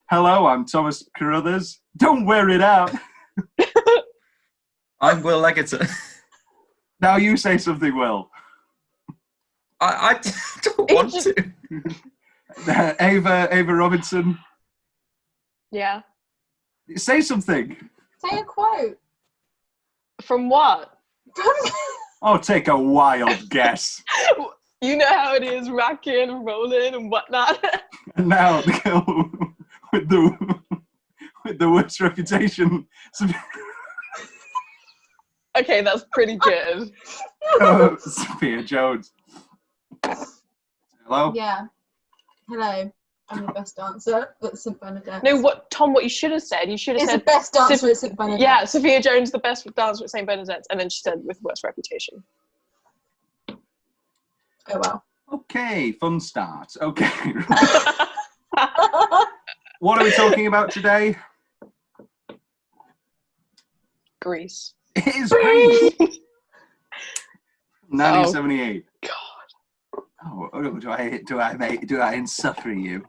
Hello, I'm Thomas Carruthers. Don't wear it out. I'm Will Leggetter. Now you say something, Will. I don't want to. Ava Robinson. Yeah. Say something. Say a quote. From what? Oh, take a wild guess. You know how it is, rocking and rolling and whatnot. And now the girl with the worst reputation. Okay, that's pretty good. Sophia Jones. Hello? Yeah. Hello. I'm the best dancer at St. Bernadette. No, Tom, what you should have said, you should have It's said... the best dancer at St. Bernadette. Yeah, Sophia Jones, the best dancer at St. Bernadette's, and then she said with worst reputation. Oh, well. Okay, fun start. Okay. What are we talking about today? Greece. It is Greece. 1978. God. Oh, do I insuffer you?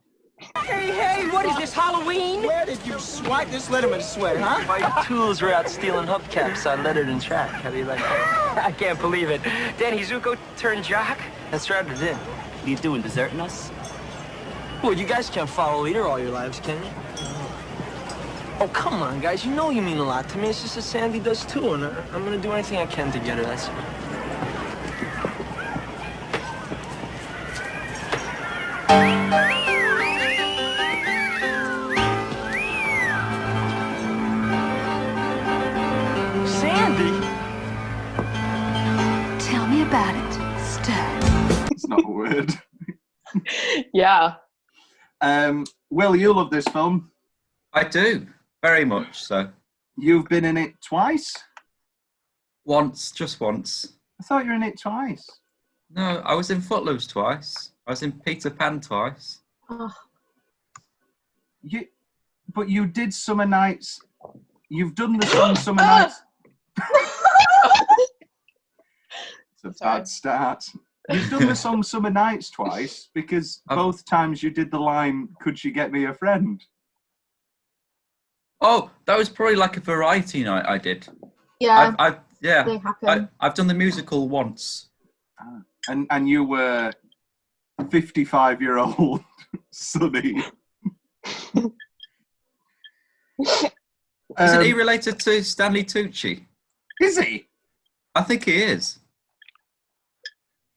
Hey, what is this, Halloween? Where did you swipe this Letterman sweater, huh? My tools were out stealing hubcaps on Lettered track. How do you like that? I can't believe it. Danny Zuko turned jock? That's right, it did. What are you doing, deserting us? Well, you guys can't follow leader all your lives, can you? Oh, come on, guys. You know you mean a lot to me. It's just that Sandy does, too, and I'm gonna do anything I can to get her, that's it. Tell me about it, stud. It's not a word. Yeah. Will, you love this film. I do, very much so. You've been in it twice? Once, just once. I thought you were in it twice. No, I was in Footloose twice. I was in Peter Pan twice. Oh. But you did Summer Nights. You've done the song Summer Nights. It's a bad start. You've done the song Summer Nights twice because both times you did the line, "Could she get me a friend?" Oh, that was probably like a variety night I did. Yeah. They happen. I've done the musical once. And you were 55-year-old Sonny. Isn't he related to Stanley Tucci? Is he? I think he is.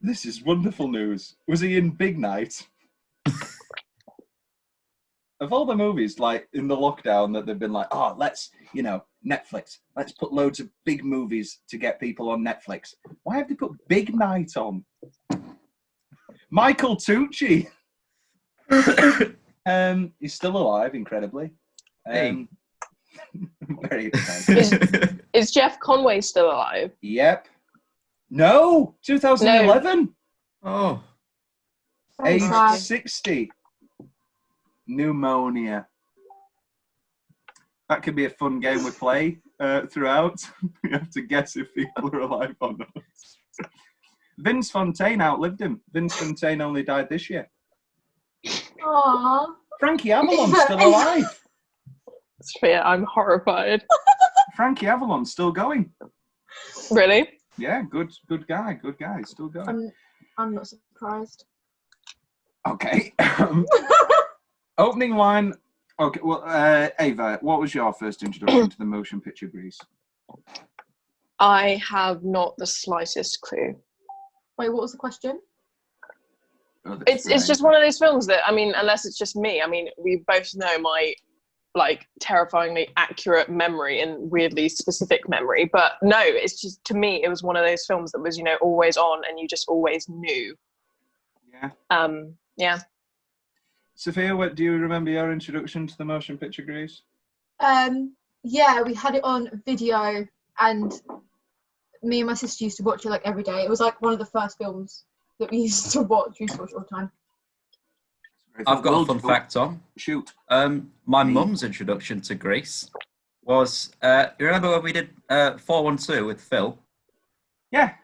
This is wonderful news. Was he in Big Night? Of all the movies, like, in the lockdown that they've been like, oh, let's, Netflix. Let's put loads of big movies to get people on Netflix. Why have they put Big Night on? Michael Tucci. He's still alive, incredibly. Hey. Very exciting. Is Jeff Conway still alive? Yep. No, 2011. Oh. Age Sad. 60. Pneumonia. That could be a fun game we play throughout. We have to guess if people are alive or not. Vince Fontaine outlived him. Vince Fontaine only died this year. Aww. Frankie Avalon's still alive. Sophia, I'm horrified. Frankie Avalon's still going. Really? Yeah, good guy, still going. I'm not surprised. Okay. Opening line. Okay, well, Ava, what was your first introduction to the motion picture Grease? I have not the slightest clue. Wait, what was the question? Oh, It's just one of those films that, I mean, unless it's just me, I mean, we both know my, like, terrifyingly accurate memory and weirdly specific memory, but no, it's just, to me, it was one of those films that was, always on and you just always knew. Yeah. Yeah. Sophia, what do you remember your introduction to the motion picture Grease? Yeah, we had it on video and me and my sister used to watch it like every day. It was like one of the first films that we used to watch. We used to watch it all the time. I've got a fun fact on. Shoot. My mum's introduction to Grease was, you remember when we did 412 with Phil? Yeah.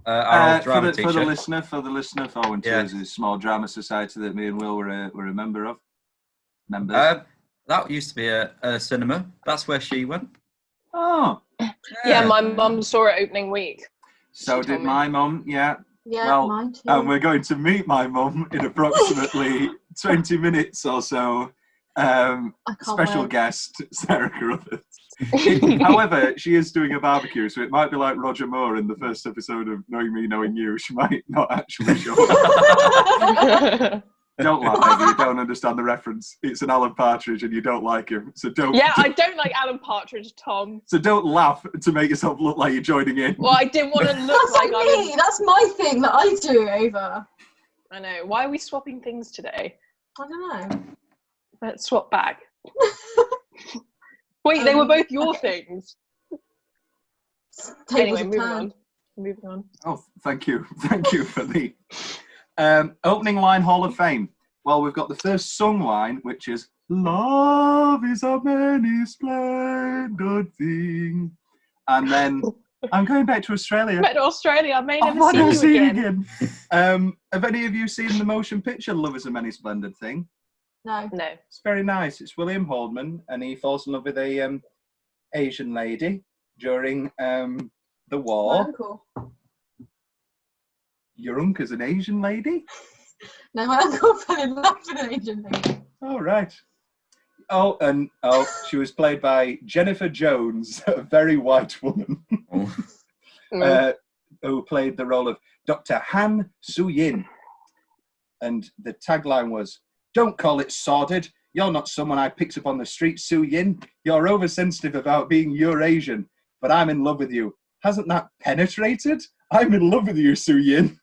Our old drama for teacher. the listener, Forward and Yeah. Tears is a small drama society that me and Will were a member of. Members. That used to be a cinema. That's where she went. Oh. Yeah, my mum saw it opening week. So She did told me. my mum, yeah. Yeah, Well, mine too. and we're going to meet my mum in approximately 20 minutes or so. I can't Special wait. guest, Sarah Carruthers. However, she is doing a barbecue, so it might be like Roger Moore in the first episode of Knowing Me, Knowing You. She might not actually show up. Don't laugh, Eddie, you don't understand the reference. It's an Alan Partridge and you don't like him. So don't. Yeah, I don't like Alan Partridge, Tom. So don't laugh to make yourself look like you're joining in. Well, I didn't want to look That's like like I me. was. That's my thing that I do over. I know. Why are we swapping things today? I don't know. Let's swap back. Wait, they were both your things. Tables Anyway, have moving turned. on. Moving on. Oh, thank you. Thank you for the opening line Hall of Fame. Well, we've got the first sung line, which is "Love is a many splendid thing," and then I'm going back to Australia. Back to Australia. I may I've never never see you seen again. again. Have any of you seen the motion picture "Love is a Many Splendid Thing"? No. No. It's very nice. It's William Haldman, and he falls in love with a Asian lady during the My war. uncle. Your uncle's an Asian lady? No, my uncle fell in love with an Asian lady. Oh, right. Oh, and she was played by Jennifer Jones, a very white woman, who played the role of Dr. Han Soo-yin. And the tagline was, "Don't call it sordid. You're not someone I picked up on the street, Soo-yin. You're oversensitive about being Eurasian, but I'm in love with you. Hasn't that penetrated? I'm in love with you, Soo-yin."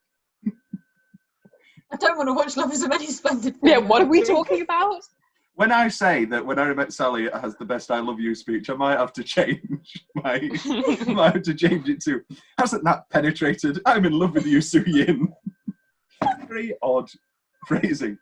I don't want to watch Love is a Many Splendid Thing. Yeah, what are we talking about? When I say that When I Met Sally it has the best I love you speech, I might have to change might have to change it to, "Hasn't that penetrated? I'm in love with you, Soo-yin." Very odd phrasing.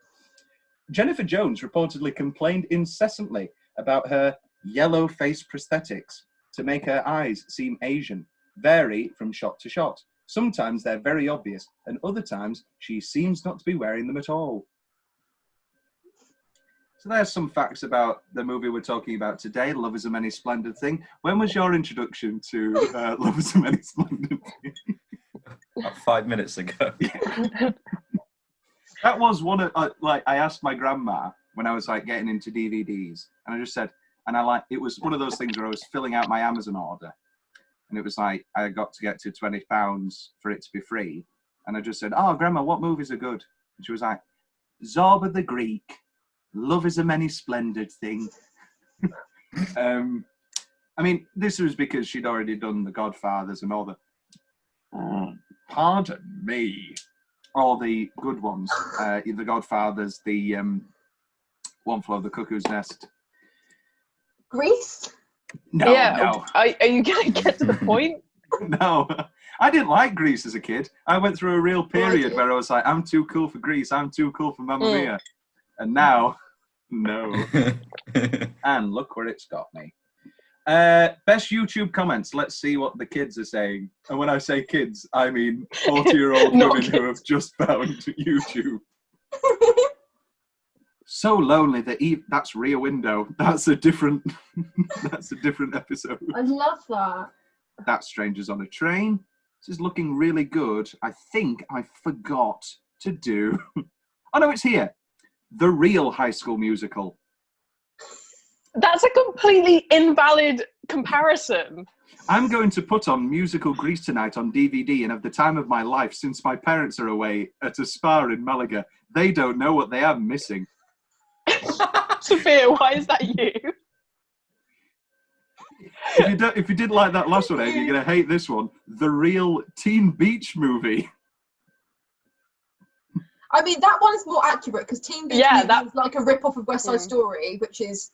Jennifer Jones reportedly complained incessantly about her yellow face prosthetics to make her eyes seem Asian, vary from shot to shot. Sometimes they're very obvious, and other times she seems not to be wearing them at all. So there's some facts about the movie we're talking about today, Love is a Many Splendid Thing. When was your introduction to Love is a Many Splendid Thing? About 5 minutes ago. That was one of, I asked my grandma when I was getting into DVDs, and I just said, it was one of those things where I was filling out my Amazon order, and it was I got to get to £20 for it to be free, and I just said, "Oh, Grandma, what movies are good?" And she was like, "Zorba the Greek, Love is a Many Splendid Thing." I mean, this was because she'd already done The Godfathers and all the, pardon me, all the good ones. The Godfathers, the One Flew Over the Cuckoo's Nest. Grease? No, Yeah. Are you going to get to the point? no. I didn't like Grease as a kid. I went through a real period where I was like, "I'm too cool for Grease. I'm too cool for Mamma Mia." And now, no. And look where it's got me. Best YouTube comments. Let's see what the kids are saying. And when I say kids, I mean 40-year-old women who have just found YouTube. So lonely that that's Rear Window. That's a different. That's a different episode. I love that. That's Strangers on a Train. This is looking really good. I think I forgot to do. Oh no, it's here. The Real High School Musical. That's a completely invalid comparison. I'm going to put on Musical Grease tonight on DVD and have the time of my life since my parents are away at a spa in Malaga. They don't know what they are missing. Sophia, why is that you? If you didn't like that last one, Ed, you're going to hate this one. The Real Teen Beach Movie. I mean, that one's more accurate because Teen Beach Movie is like a rip-off of West Side Story, which is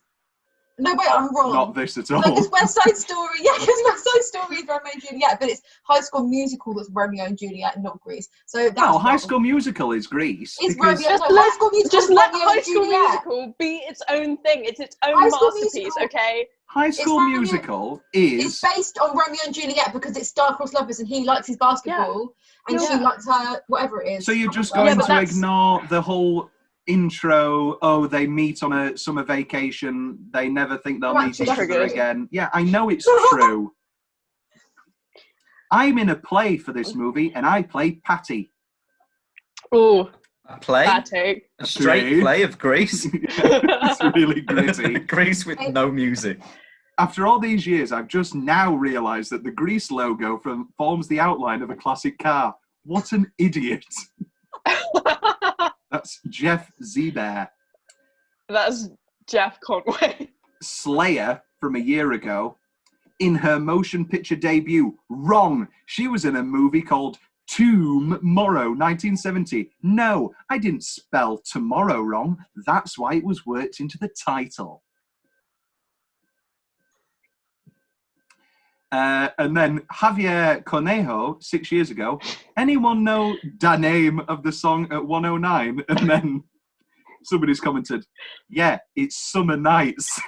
No, wait, I'm wrong. Not this at No, all. because West Side Story, because West Side Story is Romeo and Juliet, but it's High School Musical that's Romeo and Juliet, not Grease. So that's No, High wrong. School Musical is Grease. It's because Romeo. Just No, let- High School Musical Just is let Romeo High and School Juliet. Musical be its own thing. It's its own High School masterpiece, Musical- okay? High School Romeo- Musical It's is... based on Romeo and Juliet because it's star-crossed lovers and he likes his basketball and she Yeah. likes her, whatever it is. So you're just Yeah, going but to that's- ignore the whole intro, oh, they meet on a summer vacation, they never think they'll Well, meet each actually, other triggered. again. Yeah, I know it's true. I'm in a play for this movie and I play Patty. Ooh, A play? bad take. A straight Play. play of Grease? It's really gritty. Grease with no music. After all these years, I've just now realised that the Grease logo forms the outline of a classic car. What an idiot. That's Jeff Zebear. That's Jeff Conway. Slayer from a year ago. In her motion picture debut. Wrong. She was in a movie called Tomorrow, 1970. No, I didn't spell tomorrow wrong. That's why it was worked into the title. And then Javier Conejo, 6 years ago. Anyone know the name of the song at 109? And then somebody's commented, yeah, it's Summer Nights.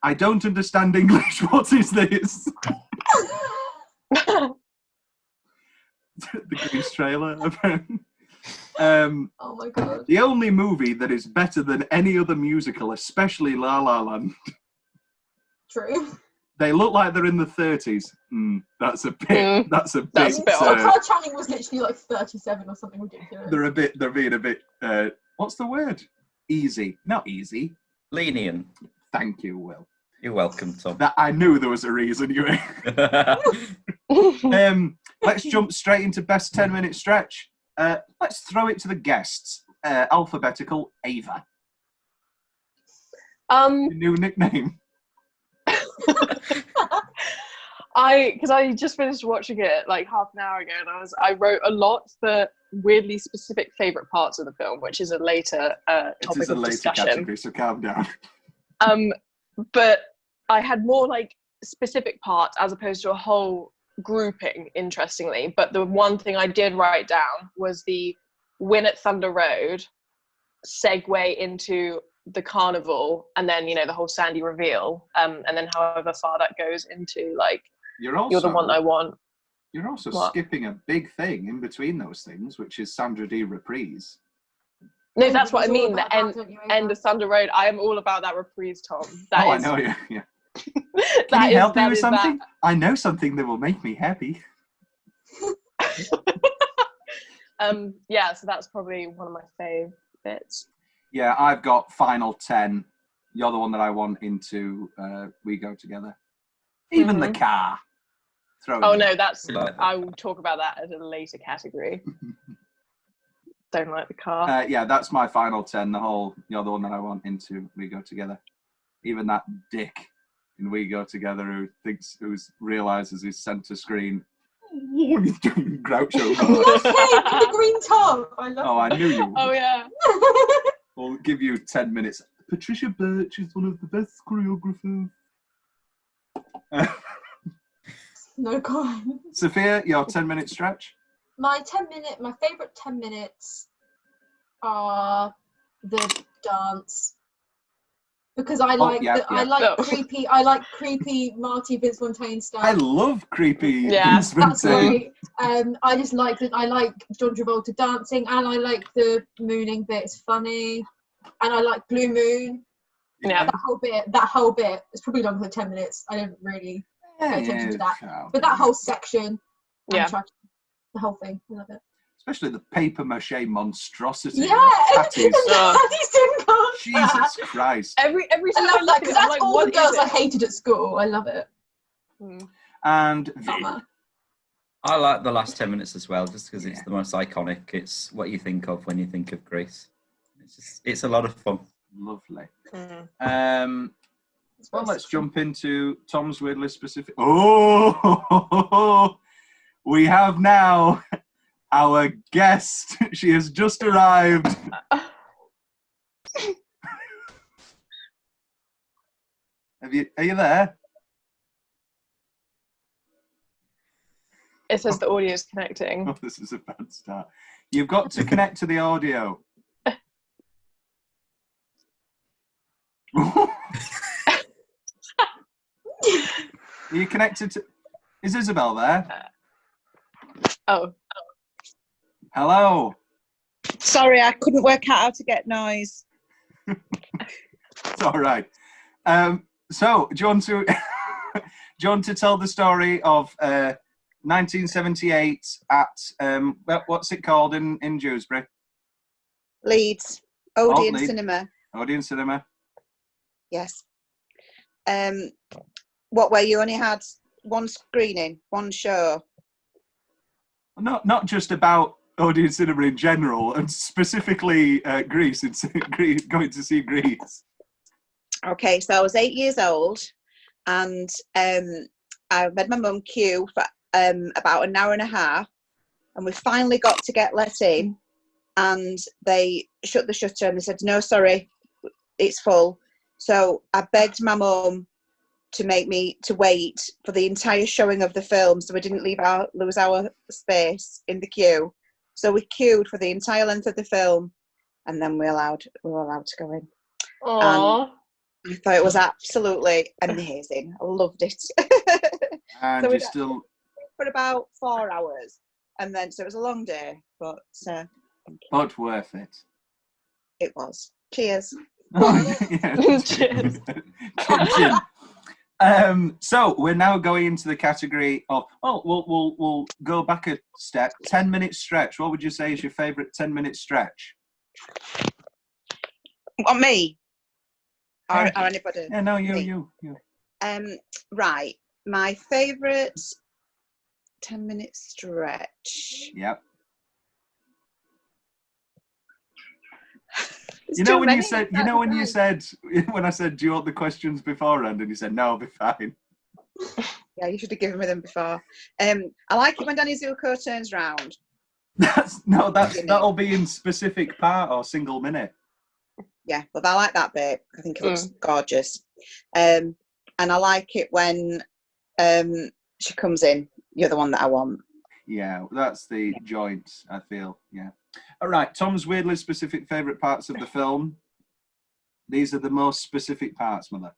I don't understand English. What is this? The Grease trailer. Oh my god. The only movie that is better than any other musical, especially La La Land. True. They look like they're in the 30s. That's a bit. That's a bit. That's a bit Well, Carl Channing was literally like 37 or something ridiculous. They're being a bit. What's the word? Easy. Not easy. Lenient. Thank you, Will. You're welcome, Tom. That I knew there was a reason. You. Let's jump straight into best 10-minute stretch. Let's throw it to the guests. Alphabetical Ava. Your new nickname. Because I just finished watching it like half an hour ago, and I wrote a lot for weirdly specific favorite parts of the film, which is a later It topic is a of later discussion. category, so calm down. But I had more like specific parts as opposed to a whole grouping, interestingly. But the one thing I did write down was the win at Thunder Road segue into the carnival, and then the whole Sandy reveal, and then however far that goes into like You're the one I want. You're also What? skipping a big thing in between those things, which is Sandra Dee reprise. No, that's what I It's all mean. about The that, end, don't you, end Ava? of Thunder Road. I am all about that reprise, Tom. That I is- know you. Yeah. that Can you is- help me that with is that. something? I know something that will make me happy. Yeah, so that's probably one of my favorites. Yeah, I've got Final 10. You're the one that I want into We Go Together. Even the car. Throw it Oh in. no, that's Like that. I will talk about that as a later category. Don't like the car. Yeah, that's my Final 10. The whole, you're the one that I want into We Go Together. Even that dick in We Go Together who realizes he's centre screen. What are you doing, Groucho Marx? Yes, hey, the green top. I love Oh, I knew you would. Oh yeah. We'll give you 10 minutes. Patricia Birch is one of the best choreographers. No comment. Sophia, your 10-minute stretch? My favourite 10 minutes are the dance. Because I like yeah. I like Oh. creepy Marty Vince Fontaine stuff. I love creepy Yeah, Vince That's Fontaine. great. I just like that. I like John Travolta dancing, and I like the mooning bit. It's funny, and I like Blue Moon. Yeah. That whole bit. It's probably longer than 10 minutes. I didn't really pay attention to that, but that whole section, Yeah. the whole thing, I love it. Especially the paper mache monstrosity. Yeah, of and tattoos. Daddy's didn't go. Jesus Christ. Every I time love that look because at it, I'm that's like, all what the girls is I it? hated at school. I love it. And Summer. I like the last 10 minutes as well, just because it's the most iconic. It's what you think of when you think of Grease. It's a lot of fun. lovely. Mm. Well, let's jump into Tom's weirdly specific. Oh, we have now our guest. She has just arrived. Are you there? It says the audio is connecting. Oh, this is a bad start. You've got to connect to the audio. Are you connected to... Is Isabel there? Oh. Hello. Sorry, I couldn't work out how to get noise. It's all right. So, do you want to tell the story of 1978 at what's it called in Dewsbury? Leeds, Odeon Leeds. Cinema. Odeon Cinema. Yes. Where you only had one screening, one show? Not just about Odeon Cinema in general, and specifically Greece. It's going to see Greece. Okay, so I was 8 years old, and I made my mum queue for about an hour and a half, and we finally got to get let in, and they shut the shutter and they said, "No, sorry, it's full." So I begged my mum to make me to wait for the entire showing of the film, so we didn't lose our space in the queue. So we queued for the entire length of the film, and then we were allowed to go in. Aww. I thought it was absolutely amazing. I loved it. And So you we still... for about 4 hours, and then so it was a long day, but But worth it. it was. Cheers. Oh, yeah. Cheers. So we're now going into the category of we'll go back a step. 10-minute stretch. What would you say is your favourite 10-minute stretch? On me? Or anybody? Yeah, no, Me. you. Right. My favourite 10-minute stretch. Yep. There's You know too when many. you said, when I said, do you want the questions beforehand? And you said, no, I'll be fine. Yeah, you should have given me them before. I like it when Danny Zuko turns round. That'll be in specific part or single minute. Yeah, but I like that bit. I think it looks gorgeous. And I like it when she comes in. You're the one that I want. Yeah, that's the joint, I feel. Yeah. All right, Tom's weirdly specific favourite parts of the film. These are the most specific parts, Mother.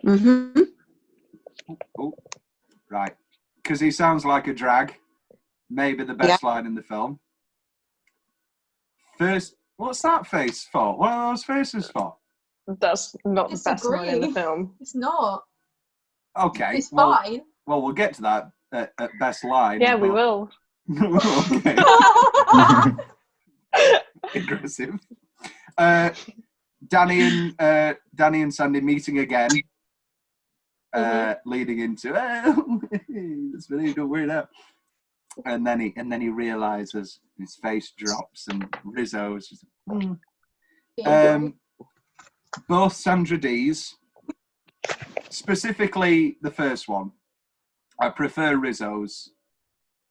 Mm-hmm. Oh, right. Because he sounds like a drag. Maybe the best line in the film. First, what's that face for? What are those faces for? That's not the best line in the Disagree. film. It's not. Okay. It's fine. Well, we'll get to that at best line. Yeah, we will. Okay. Aggressive. Danny and Sandy meeting again, leading into it's really don't worry now. And then he realizes, his face drops, and Rizzo's just, both Sandra Dee's, specifically the first one. I prefer Rizzo's.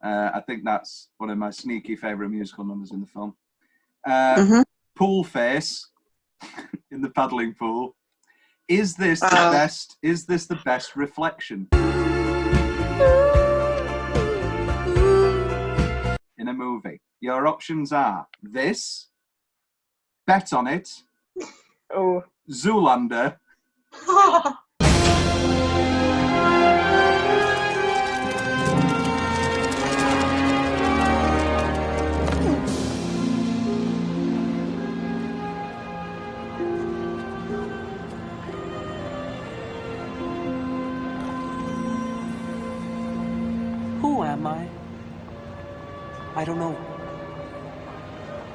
I think that's one of my sneaky favourite musical numbers in the film. Pool face in the paddling pool. Is this the best? Is this the best reflection in a movie? Your options are this, Bet on It, Zoolander, Who am I? I don't know.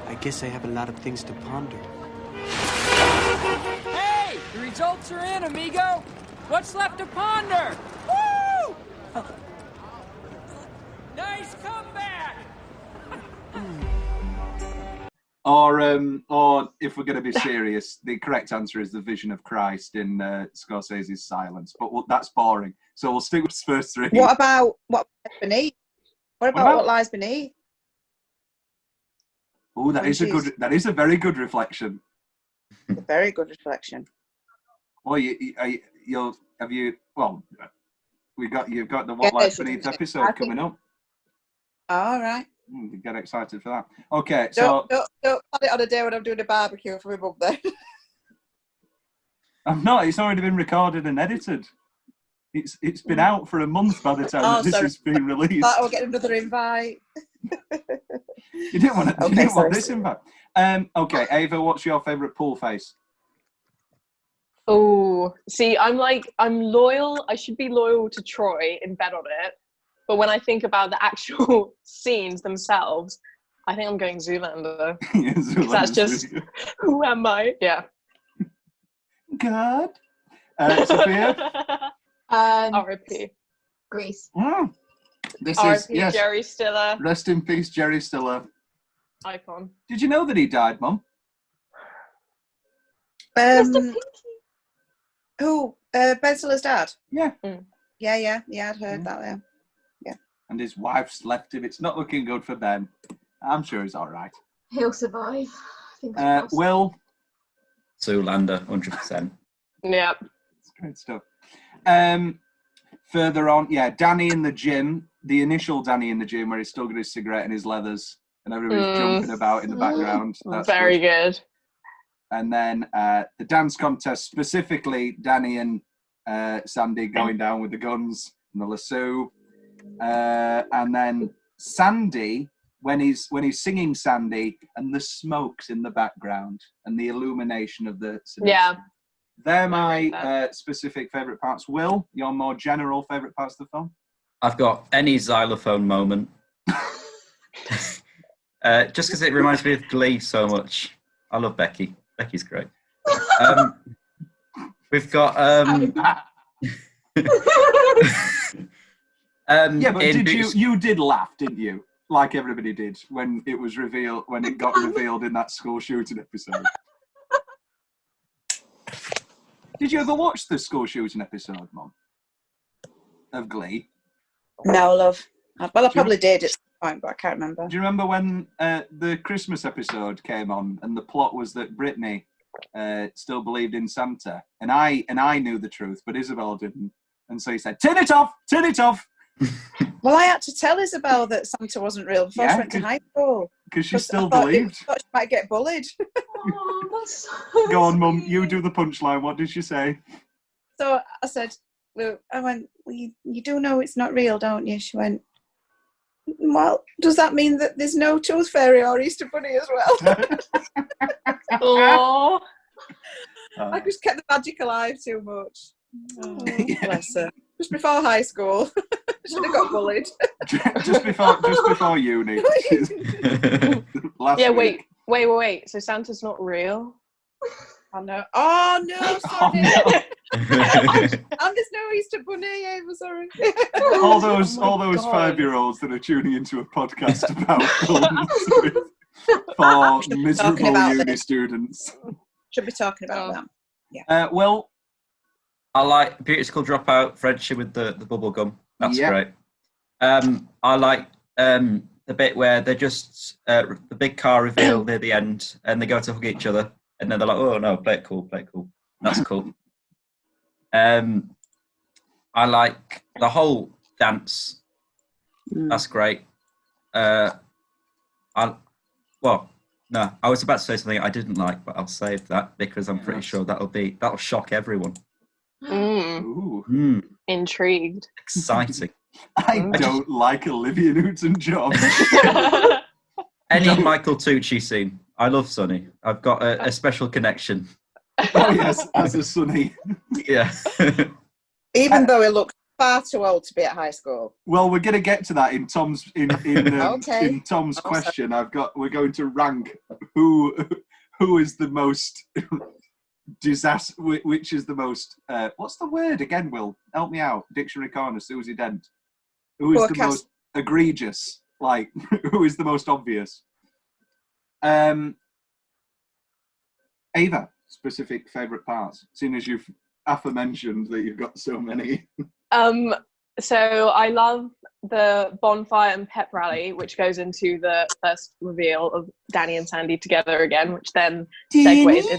I guess I have a lot of things to ponder. Hey! The results are in, amigo! What's left to ponder? Woo! Nice comeback! Or if we're going to be serious, the correct answer is The Vision of Christ in Scorsese's Silence. But that's boring, so we'll stick with the first three. What about what lies beneath? What lies beneath? Oh, that is a very good reflection. A very good reflection. Well, you've got the What Life Beneath episode coming up. All right. Get excited for that. Okay, Don't plan it on a day when I'm doing a barbecue for my mum then. I'm not. It's already been recorded and edited. It's been out for a month by the time this has been released. I'll get another invite. You didn't want this invite. Okay, Ava, what's your favourite pool face? Oh, see, I'm loyal. I should be loyal to Troy in bed on it. But when I think about the actual scenes themselves, I think I'm going Zoolander. Yeah, Zoolander. That's just, who am I? Yeah. God. Sophia? R.I.P. Grease. This R.I.P. is, yes. Jerry Stiller. Rest in peace, Jerry Stiller. Icon. Did you know that he died, Mum? Mr. Pinky. Who? Ben Stiller's dad? Yeah. Yeah, I'd heard that, yeah. And his wife's left him. It's not looking good for Ben. I'm sure he's all right. He'll survive. Will? Zoolander, 100%. Yeah. It's great stuff. Further on, Danny in the gym. The initial Danny in the gym where he's still got his cigarette and his leathers and everybody's jumping about in the background. That's very good. And then the dance contest, specifically Danny and Sandy going down with the guns and the lasso. And then Sandy, when he's singing Sandy, and the smoke's in the background and the illumination of the seduction. Yeah. They're my specific favourite parts. Will, your more general favourite parts of the film? I've got any xylophone moment. Just because it reminds me of Glee so much. I love Becky. Becky's great. We've got... but you did laugh, didn't you? Like everybody did when it got revealed in that school shooting episode. Did you ever watch the school shooting episode, Mum? Of Glee? No, love. Well, I probably did at some point, but I can't remember. Do you remember when the Christmas episode came on and the plot was that Brittany still believed in Santa? And I knew the truth, but Isabel didn't. And so he said, "Turn it off! Turn it off!" Well, I had to tell Isabel that Santa wasn't real before she went to high school. Because she still believed. I thought she might get bullied. Oh, that's so Go on, Mum. You do the punchline. What did she say? So I said, well, you do know it's not real, don't you? She went, well, does that mean that there's no Tooth Fairy or Easter Bunny as well? Oh. I just kept the magic alive too much. Oh, bless her. Just before high school. Should have got bullied. just before uni. Last week. Wait. So Santa's not real? Oh no! Oh no! Sorry. Oh, and there's no Easter Bunny. I'm sorry. all those 5-year-olds that are tuning into a podcast about films for miserable uni students. Should be talking about that. Yeah. Well, I like Beauty School Dropout, friendship with the bubble gum. That's great. I like the bit where they're just the big car reveal near the end, and they go to hug each other, and then they're like, "Oh no, play it cool." That's cool. I like the whole dance. That's great. I was about to say something I didn't like, but I'll save that because I'm pretty sure that'll shock everyone. Intrigued. Exciting. I don't like Olivia Newton-John. Any Michael Tucci scene. I love Sonny. I've got a special connection. Oh yes, as a Sonny. Yeah. Even though he looks far too old to be at high school. Well, we're going to get to that in Tom's in Tom's Okay. question. We're going to rank who is the most disaster, which is the most what's the word again, Will? Help me out. Dictionary corner, Susie Dent. Who is the most egregious? Like, who is the most obvious? Ava, specific favourite parts, seeing as you've aforementioned that you've got so many. So I love the bonfire and pep rally, which goes into the first reveal of Danny and Sandy together again, which then segues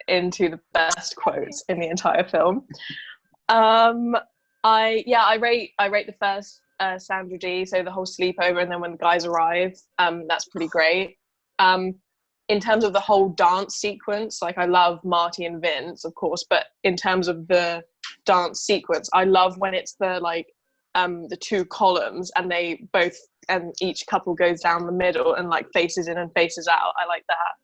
into the best quotes in the entire film. I rate the first Sandra D, so the whole sleepover and then when the guys arrive, that's pretty great. In terms of the whole dance sequence, like I love Marty and Vince, of course, but in terms of the dance sequence, I love when it's the two columns and they both and each couple goes down the middle and like faces in and faces out. I like that.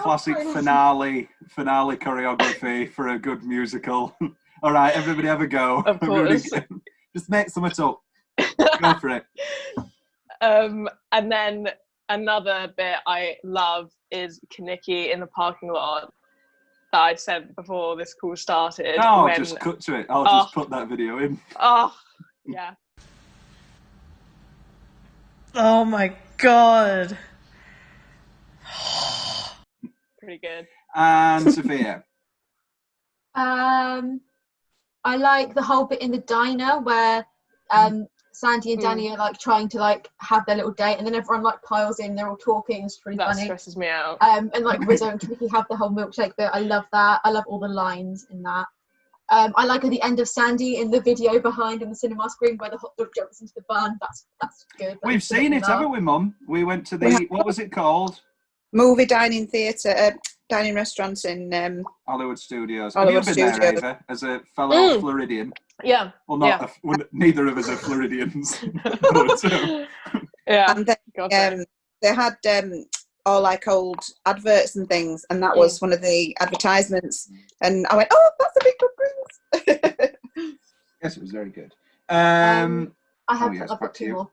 Classic finale choreography for a good musical. All right, everybody have a go. Of course. Just make something up. Go for it. And then another bit I love is Kaneki in the parking lot that I said before this call started. Just cut to it. I'll just put that video in. Oh, yeah. Oh my god. Pretty good. And Sophia. I like the whole bit in the diner where Sandy and Danny are like trying to like have their little date, and then everyone like piles in. They're all talking. It's pretty funny. That stresses me out. And like Rizzo and Kaneki have the whole milkshake bit. I love that. I love all the lines in that. I like at the end of Sandy in the video behind on the cinema screen where the hot dog jumps into the bun. That's good. We've seen it, haven't we, Mum? We went to the what was it called? Movie dining theatre, dining restaurants in Hollywood Studios. Hollywood Have you been Studios. there, Ava, as a fellow Floridian? Yeah. Well, not neither of us are Floridians. But, yeah. And then, they had all like old adverts and things, and that was one of the advertisements. And I went, "Oh, that's a big good. Yes, it was very good. I've got two more.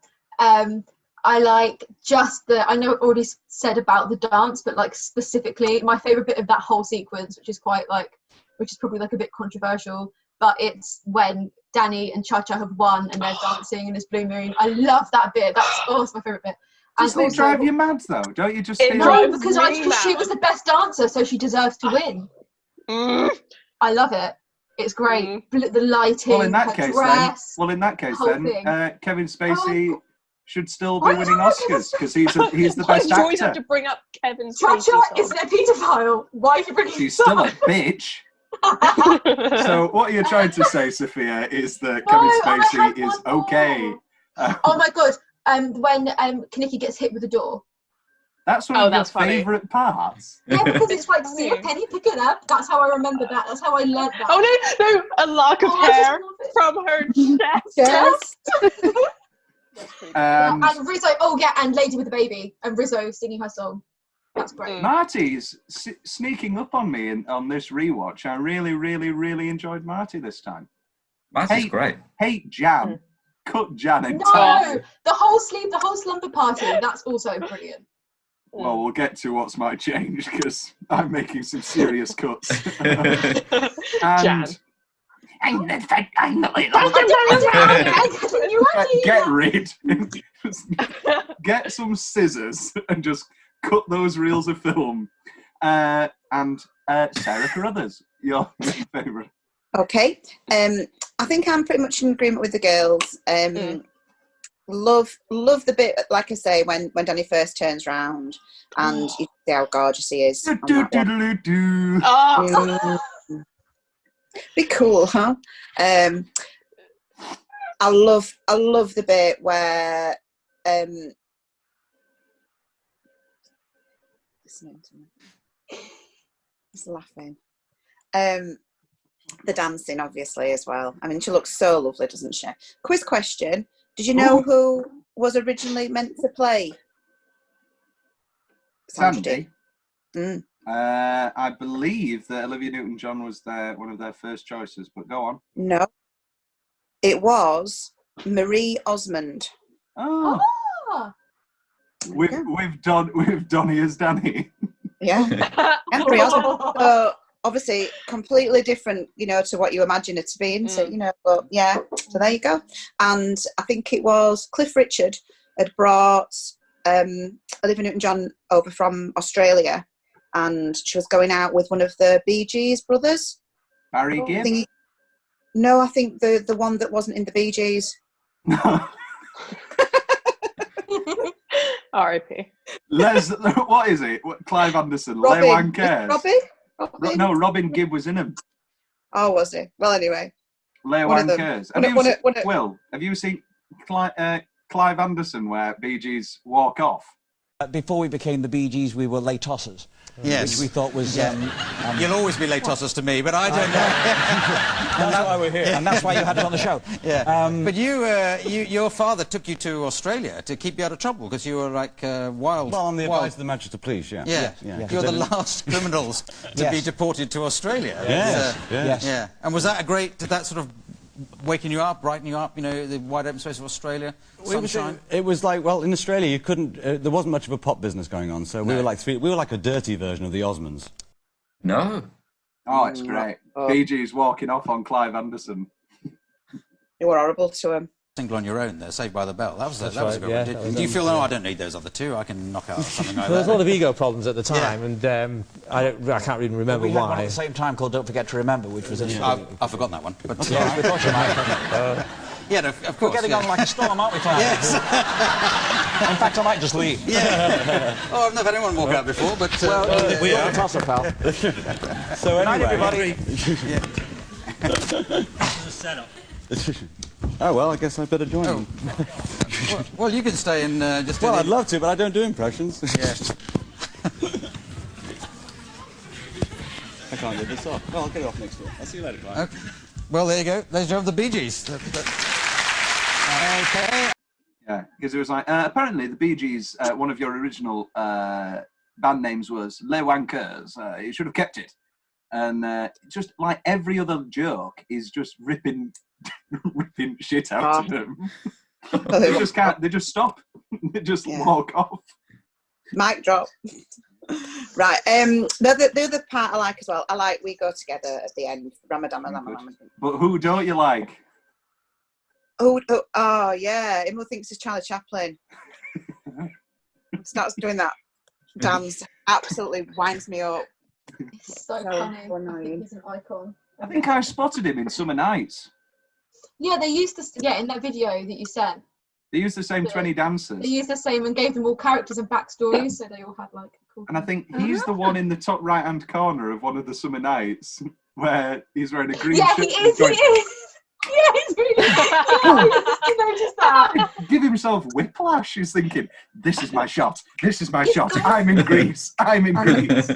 I like I know I already said about the dance, but like specifically my favorite bit of that whole sequence, which is probably like a bit controversial, but it's when Danny and Cha-Cha have won and they're dancing in this blue moon. I love that bit. It's my favorite bit. Doesn't it drive you mad though? Don't you just feel no, because she was the best dancer, so she deserves to win. I love it. It's great. The lighting, well, in that case, then, Kevin Spacey should still be winning Oscars because he's the best actor. You always have to bring up Kevin Spacey. Cha-Cha isn't a paedophile. Why are you bringing? She's still a bitch. So what you're trying to say, Sophia, is that Kevin Spacey is okay. Oh my god! When Kaneki gets hit with the door. That's one of your favourite parts. Yeah, because it's like, see a penny, pick it up. That's how I remember that. That's how I learned that. Oh no, a lock of hair from her chest. And Rizzo, and Lady with the Baby, and Rizzo singing her song. That's great. Marty's sneaking up on me on this rewatch. I really, really, really enjoyed Marty this time. Marty's great. Hate Jan. Cut Jan in No, the whole slumber party. That's also brilliant. Well, we'll get to what's my change because I'm making some serious cuts. Jan. Get rid. Get some scissors and just cut those reels of film. And Sarah Carruthers, your favourite. Okay. I think I'm pretty much in agreement with the girls. Love the bit, like I say, when Danny first turns round and you see how gorgeous he is. Be cool, huh? I love the bit where he's laughing. The dancing, obviously, as well. I mean, she looks so lovely, doesn't she? Quiz question. Did you know who was originally meant to play Sandy? I believe that Olivia Newton-John was one of their first choices, but go on. No. It was Marie Osmond. Oh. With Donnie as Danny. Yeah. And Marie Osmond. So, obviously, completely different, to what you imagine it to be, isn't it? But yeah, so there you go. And I think it was Cliff Richard had brought Olivia Newton-John over from Australia, and she was going out with one of the Bee Gees brothers. Barry Gibb? No, I think the one that wasn't in the Bee Gees. R.I.P. What is it? Clive Anderson. Robin. Lewan Cares. Robin? No, Robin Gibb was in him. Oh, was he? Well, anyway. Lewan Cares. Will, have you seen Clive Anderson where Bee Gees walk off? Before we became the Bee Gees, we were late tossers. Yes. Which we thought was... You'll always be late tossers to me, but I don't know. That's why we're here. And that's why you had us on the show. Yeah. But your father took you to Australia to keep you out of trouble because you were like wild. Well, on the advice of the Manchester Police, yeah. Yeah. You're the last criminals to be deported to Australia. Yes. Yeah. And was that did that sort of waking you up, brightening you up, you know, the wide open space of Australia, sunshine? It was like, well, in Australia you couldn't, there wasn't much of a pop business going on, so we were like a dirty version of the Osmonds. No. Oh, it's great. Bee Gees walking off on Clive Anderson. You were horrible to him. Single on your own there, Saved by the Bell. That was a good one. Do you feel, I don't need those other two, I can knock out something like that? There was a lot of ego problems at the time, and I can't even remember we why. had one at the same time called Don't Forget to Remember, which was... I've forgotten that one. But yes, we thought you might. Yeah, no, of course. We're getting on like a storm, aren't we, Clive? Yes. In fact, I might just leave. Yeah. Oh, I've never had anyone walk out before, but... well, we are. Toss up, pal. So anyway... Night, everybody. This is a setup. Oh, well, I guess I better join them. Well, you can stay and just... Well, I'd love to, but I don't do impressions. Yeah. I can't get this off. Well, I'll get it off next door. I'll see you later, Clive. Okay. Well, there you go. There's the Bee Gees. Okay. Yeah, because it was like, apparently the Bee Gees, one of your original band names was Les Wankers. You should have kept it. And just like every other joke is just ripping shit out of them. They just can't, they just stop. They just walk off. Mic drop. Right, the other part I like as well, I like We Go Together at the end, Ramadan. But who don't you like? Oh yeah, everyone thinks it's Charlie Chaplin. Starts doing that dance, absolutely winds me up. It's so funny. He's an icon. I think I spotted him in Summer Nights. Yeah, they used to, in that video that you sent. They used the same 20 dancers. They used the same and gave them all characters and backstories, so they all had like cool. And I think he's the one in the top right-hand corner of one of the Summer Nights where he's wearing a green shirt. Yeah, he is. Yeah, he's really I noticed that. Give himself whiplash. He's thinking, this is my shot. This is my shot. I'm in Greece. I'm in Greece.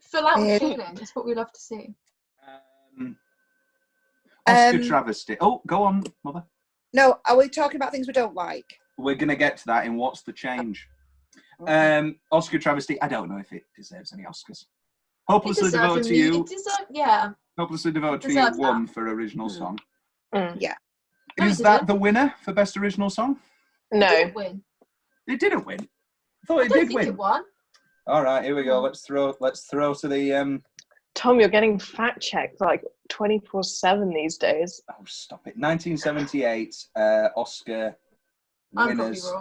Fill out the feeling. That's what we love to see. Oscar travesty. Oh, go on, Mother. No, are we talking about things we don't like? We're going to get to that in What's the Change. Oscar travesty, I don't know if it deserves any Oscars. Hopelessly Devoted to You. Hopelessly Devoted to You won for original song. Yeah. Is that the winner for Best Original Song? No. It didn't win. It didn't win? I thought it did win. It won. All right, here we go. Let's throw to the... Tom, you're getting fact-checked like 24/7 these days. Oh, stop it. 1978 Oscar winners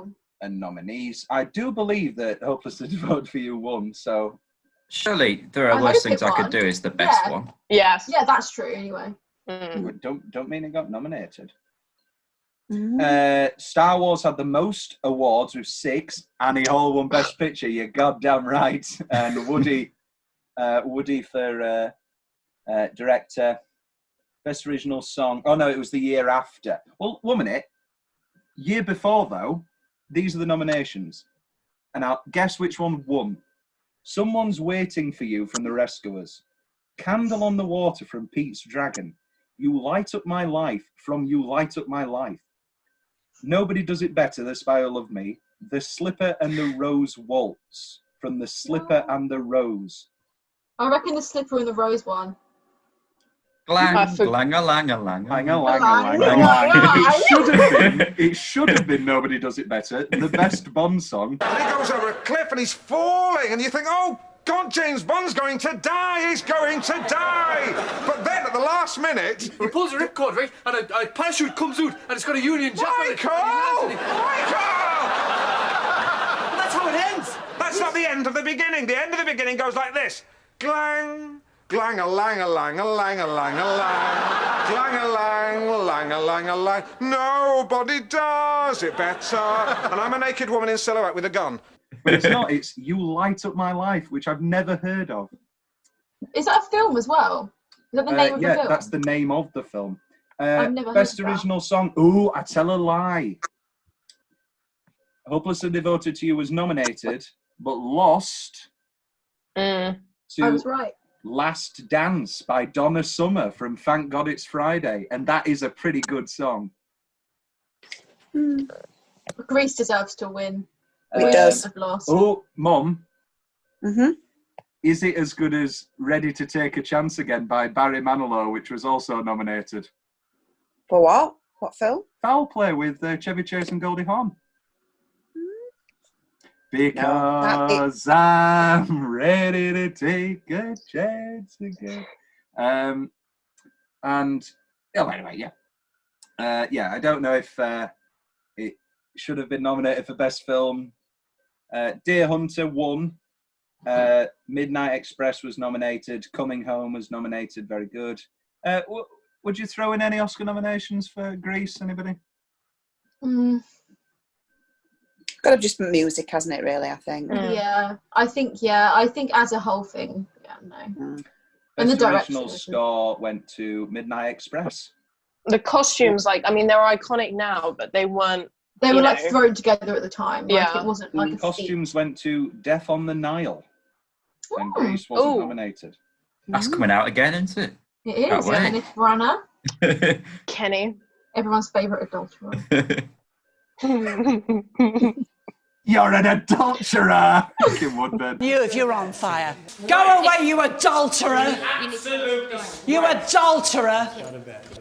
and nominees. I do believe that Hopelessly Devoted for You won, so... Surely there are worse things I could do is the best one. Yes. Yeah, that's true anyway. Don't mean it got nominated. Star Wars had the most awards with 6. Annie Hall won Best Picture, you're goddamn right. And Woody for director. Best Original Song. Oh no, it was the year after. Well, 1 minute. Year before though, these are the nominations. And I'll guess which one won. Someone's Waiting for You from The Rescuers. Candle on the Water from Pete's Dragon. You Light Up My Life from You Light Up My Life. Nobody Does It Better, The Spy Who Loved Me. The Slipper and the Rose Waltz from The Slipper and the Rose. I reckon The Slipper and the Rose one. Lang-a-lang-a-lang-a-lang. It should have been Nobody Does It Better, the best Bond song. And he goes over a cliff and he's falling, and you think, oh, God, James Bond's going to die. He's going to die. But then at the last minute... He pulls a ripcord, right? And a parachute comes out, and it's got a Union Jack on it. Michael! That's how it ends. That's not the end of the beginning. The end of the beginning goes like this. Glang, Glang-a-lang-a-lang-a-lang-a-lang-a-lang. Glang-a-lang-lang-a-lang-a-lang. Nobody does it better. And I'm a naked woman in silhouette with a gun. But it's not. It's You Light Up My Life, which I've never heard of. Is that a film as well? Is that the name of the film? Yeah, that's the name of the film. I've never heard Best of that. original song. Ooh, I tell a lie. Hopelessly Devoted to You was nominated, but lost I to was right. Last Dance by Donna Summer from Thank God It's Friday, and that is a pretty good song. Grease deserves to win. It does. Have lost. Oh, Mum. Mm-hmm. Is it as good as Ready to Take a Chance Again by Barry Manilow, which was also nominated? For what? What film? Foul Play with Chevy Chase and Goldie Hawn. Because I'm ready to take a chance again. Anyway, yeah. I don't know if it should have been nominated for Best Film. Deer Hunter won. Midnight Express was nominated. Coming Home was nominated. Very good. Would you throw in any Oscar nominations for Grease? Anybody? Got to just music, hasn't it? Really, I think. Yeah, I think as a whole thing, no. And the Best original score went to Midnight Express. The costumes, they're iconic now, but they weren't. They were thrown together at the time. It wasn't like a costumes went to Death on the Nile, and Grease wasn't nominated. That's coming out again, isn't it? It is. Kenneth Branagh. Kenny. Everyone's favourite adulterer. You're an adulterer! You're on fire. Go away, you adulterer! You adulterer!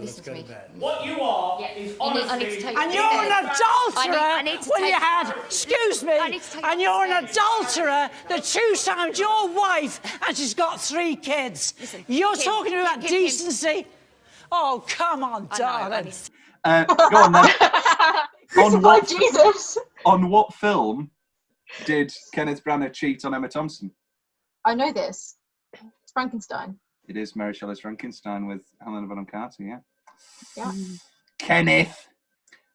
Listen to me. What you are is honestly... And you're an adulterer when you had, excuse me, and you're an adulterer that 2 times your wife and she's got 3 kids. You're talking about decency? Oh, come on, darling. Go on then. Jesus. On what film did Kenneth Branagh cheat on Emma Thompson? I know this. It's Frankenstein. It is Mary Shelley's Frankenstein with Helena Bonham Carter, yeah. Yeah. Kenneth.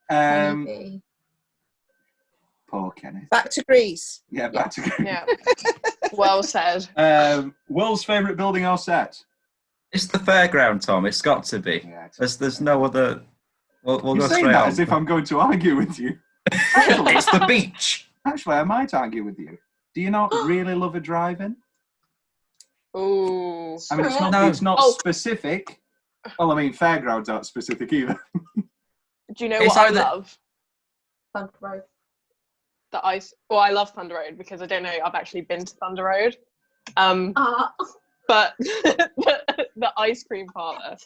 Maybe. Poor Kenneth. Back to Greece. Yeah, back to Greece. Yeah. Well said. World's favourite building or set? It's the fairground, Tom. It's got to be. Yeah, there's no other... We'll You're go saying straight that on. as if I'm going to argue with you. It's the beach. Actually, I might argue with you. Do you not really love a drive-in? Ooh. I mean, it's not specific. Well, I mean, fairgrounds aren't specific either. Do you know what I love? Thunder Road. The ice. Well, I love Thunder Road because I don't know. I've actually been to Thunder Road. But the ice cream parlor.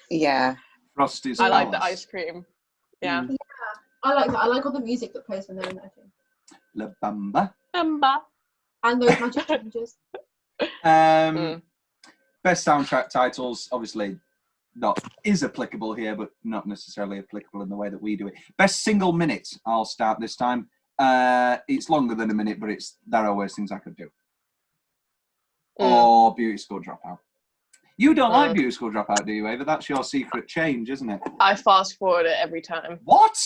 Yeah. Frosty's. I like the ice cream. Yeah. Yeah, I like that. I like all the music that plays when they're in there too. La Bamba. Bamba. And those magic changes. Best soundtrack titles, obviously, is applicable here, but not necessarily applicable in the way that we do it. Best single minute. I'll start this time. It's longer than a minute, but there are worse things I could do. Or Beauty School Dropout. You don't like Beauty School Dropout, do you, Ava? That's your secret change, isn't it? I fast forward it every time. What?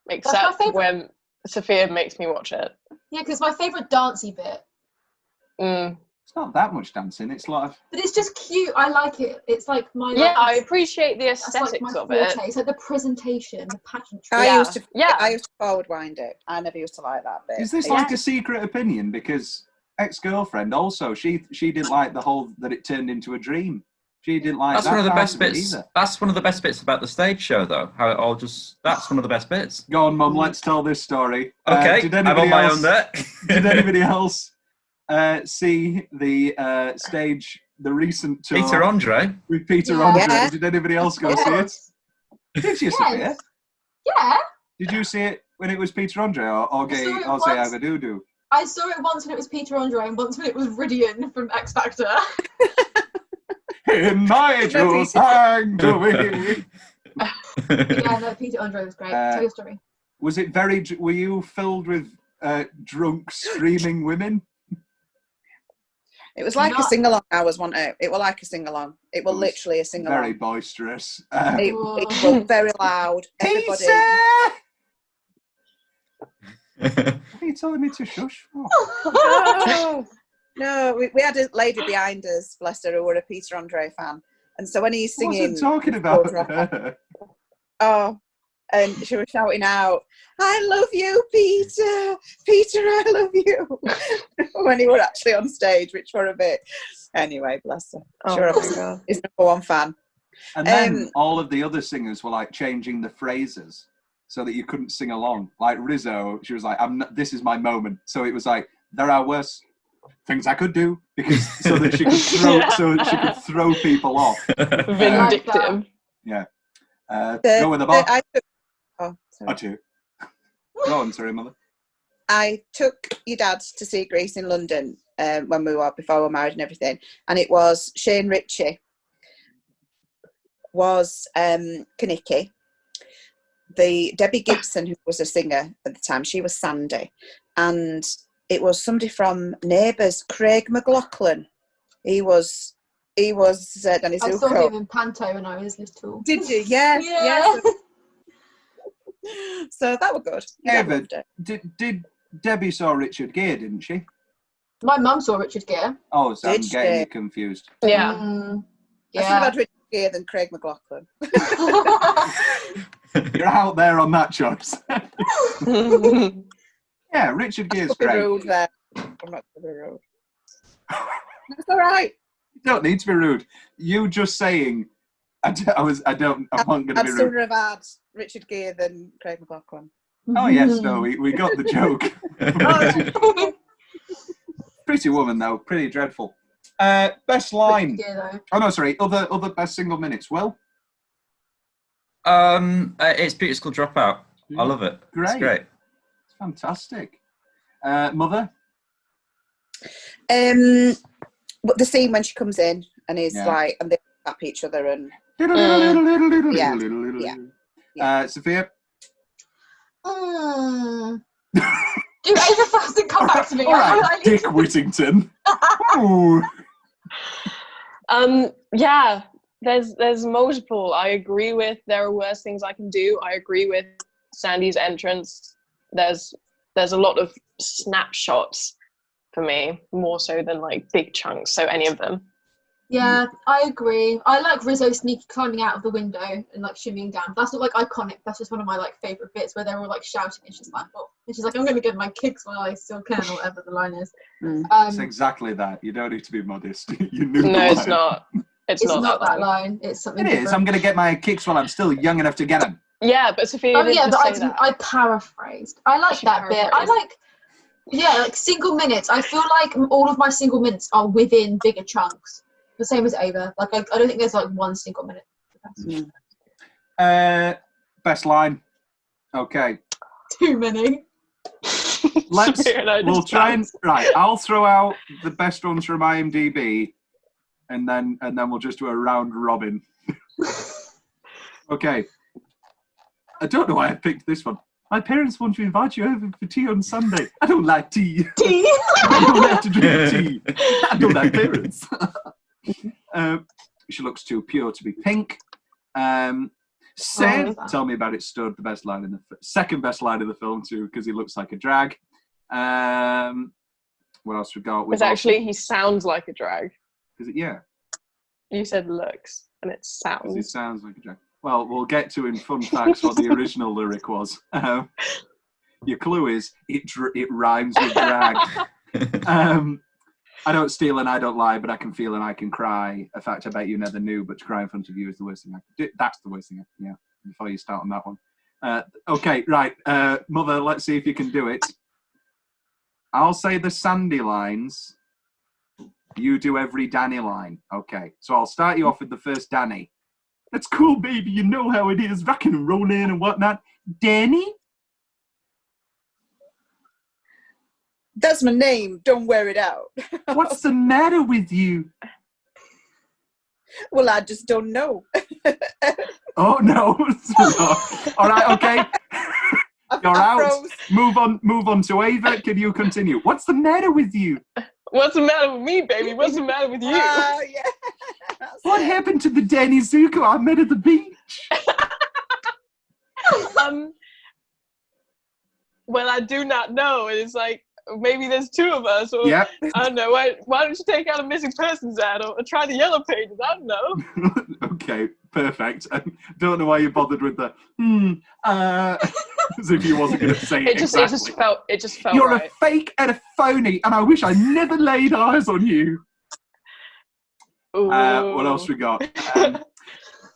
Except when Sophia makes me watch it. Yeah, because my favourite dancey bit. It's not that much dancing. It's a lot of... But it's just cute. I like it. It's like my... Yeah, I appreciate the that's aesthetics like my of it. It's like the presentation, the pageantry. I used to forward wind it. I never used to like that bit. Is this like a secret opinion? Because ex-girlfriend also, she didn't like the whole that it turned into a dream. She didn't like That's that one of the part best of it bits. either. That's one of the best bits about the stage show, though. How it all just—that's one of the best bits. Go on, Mum. Let's tell this story. Okay, I'm on my own there. Did anybody else see the stage, the recent tour? Peter Andre. With Peter Andre. Yeah. Did anybody else go see it? Did you see it? Yeah. Did you see it when it was Peter Andre or Gay Ozzy Agadudu? I saw it once when it was Peter Andre and once when it was Ridian from X Factor. In Nigel's hang to me. Yeah, no, Peter Andre was great. Tell your story. Was it were you filled with drunk, screaming women? It was like a sing-along hours, wasn't it? It was like a sing-along. It was literally a sing-along. Very boisterous. It was very loud. Everybody. Are you telling me to shush? Oh. No, we had a lady behind us, bless her, who were a Peter Andre fan. And so when he's singing... I wasn't talking about her. Oh, and she was shouting out, "I love you, Peter! Peter, I love you!" when he was actually on stage, which were a bit... Anyway, bless her. Sure, he's number one fan. And then all of the other singers were like changing the phrases so that you couldn't sing along. Like Rizzo, she was like, "This is my moment." So it was like, "There are worse things I could do," because so that she could throw people off. Vindictive. Yeah. Go with the bar. Sorry. I too. Go on, sorry, mother. I took your dad to see Grease in London when we were before we were married and everything, and it was Shane Ritchie was Kaniki. The Debbie Gibson, who was a singer at the time, she was Sandy, and it was somebody from Neighbours, Craig McLaughlin. He was Danny Zuko. I saw him in Panto when I was little. Did you? Yes. Yeah. Yes. So that was good. David, did Debbie saw Richard Gere, didn't she? My mum saw Richard Gere. Oh, so I'm getting you confused. Yeah. I should have had Richard Gere than Craig McLaughlin. You're out there on that choice. Yeah, Richard Gere's great. Rude there. I'm not going to be rude. That's all right. You don't need to be rude. You just saying, I'm not going to be I'd rude. sooner have had Richard Gere than Craig McLaughlin. Oh, yes, no, we got the joke. Pretty Woman, though, pretty dreadful. Best line. Oh, no, sorry, other best single minutes. Will? It's Beautiful Dropout. I love it. Great. It's great. It's fantastic. Mother? But the scene when she comes in and he's like, and they tap each other and... Sophia? Do Ava first and come back to me. All right, Dick Whittington. Yeah, there's multiple. I agree with there are worse things I can do. I agree with Sandy's entrance. There's a lot of snapshots for me, more so than like big chunks. So any of them. Yeah, I agree. I like Rizzo sneaky climbing out of the window and like shimmying down. That's not like iconic. That's just one of my like favorite bits where they're all like shouting and she's like, "Oh," and she's like, "I'm going to get my kicks while I still can," or whatever the line is. It's exactly that. You don't need to be modest. You knew. No, it's not. It's not that line. It's something. It different. is. I'm going to get my kicks while I'm still young enough to get them. Yeah, but Sophia. Oh yeah, but I paraphrased. I like that bit. I like. Yeah, like single minutes. I feel like all of my single minutes are within bigger chunks. The same as Ava. Like I don't think there's like one single minute. Best line. Okay. Too many. We'll try and I'll throw out the best ones from IMDb, and then we'll just do a round robin. Okay. I don't know why I picked this one. My parents want to invite you over for tea on Sunday. I don't like tea. Tea? I don't like to drink tea. I don't like parents. She looks too pure to be pink. Said, tell me about it, Stud, the best line in the second best line of the film too, because he looks like a drag. What else we got? It's actually he sounds like a drag. Is it? Yeah. You said looks, and it sounds. It sounds like a drag. Well, we'll get to in fun facts what the original lyric was. Your clue is it rhymes with drag. I don't steal and I don't lie, but I can feel and I can cry. A fact I bet you never knew, but to cry in front of you is the worst thing I can do. That's the worst thing. Yeah, before you start on that one. Okay, right. Mother, let's see if you can do it. I'll say the Sandy lines. You do every Danny line. Okay, so I'll start you off with the first Danny. That's cool, baby. You know how it is, rocking and rolling and whatnot. Danny? That's my name. Don't wear it out. What's the matter with you? Well, I just don't know. Oh, no. All right, okay. You're out. Move on to Ava. Can you continue? What's the matter with you? What's the matter with me, baby? What's the matter with you? Yeah. What happened to the Danny Zuko I met at the beach? Well, I do not know. And it's like, maybe there's two of us, or Yep. I don't know. Why don't you take out a missing persons ad, or try the yellow pages? I don't know. Okay, perfect. I don't know why you bothered with the as if you wasn't going to say it. It just felt You're right. a fake and a phony, and I wish I never laid eyes on you. What else we got?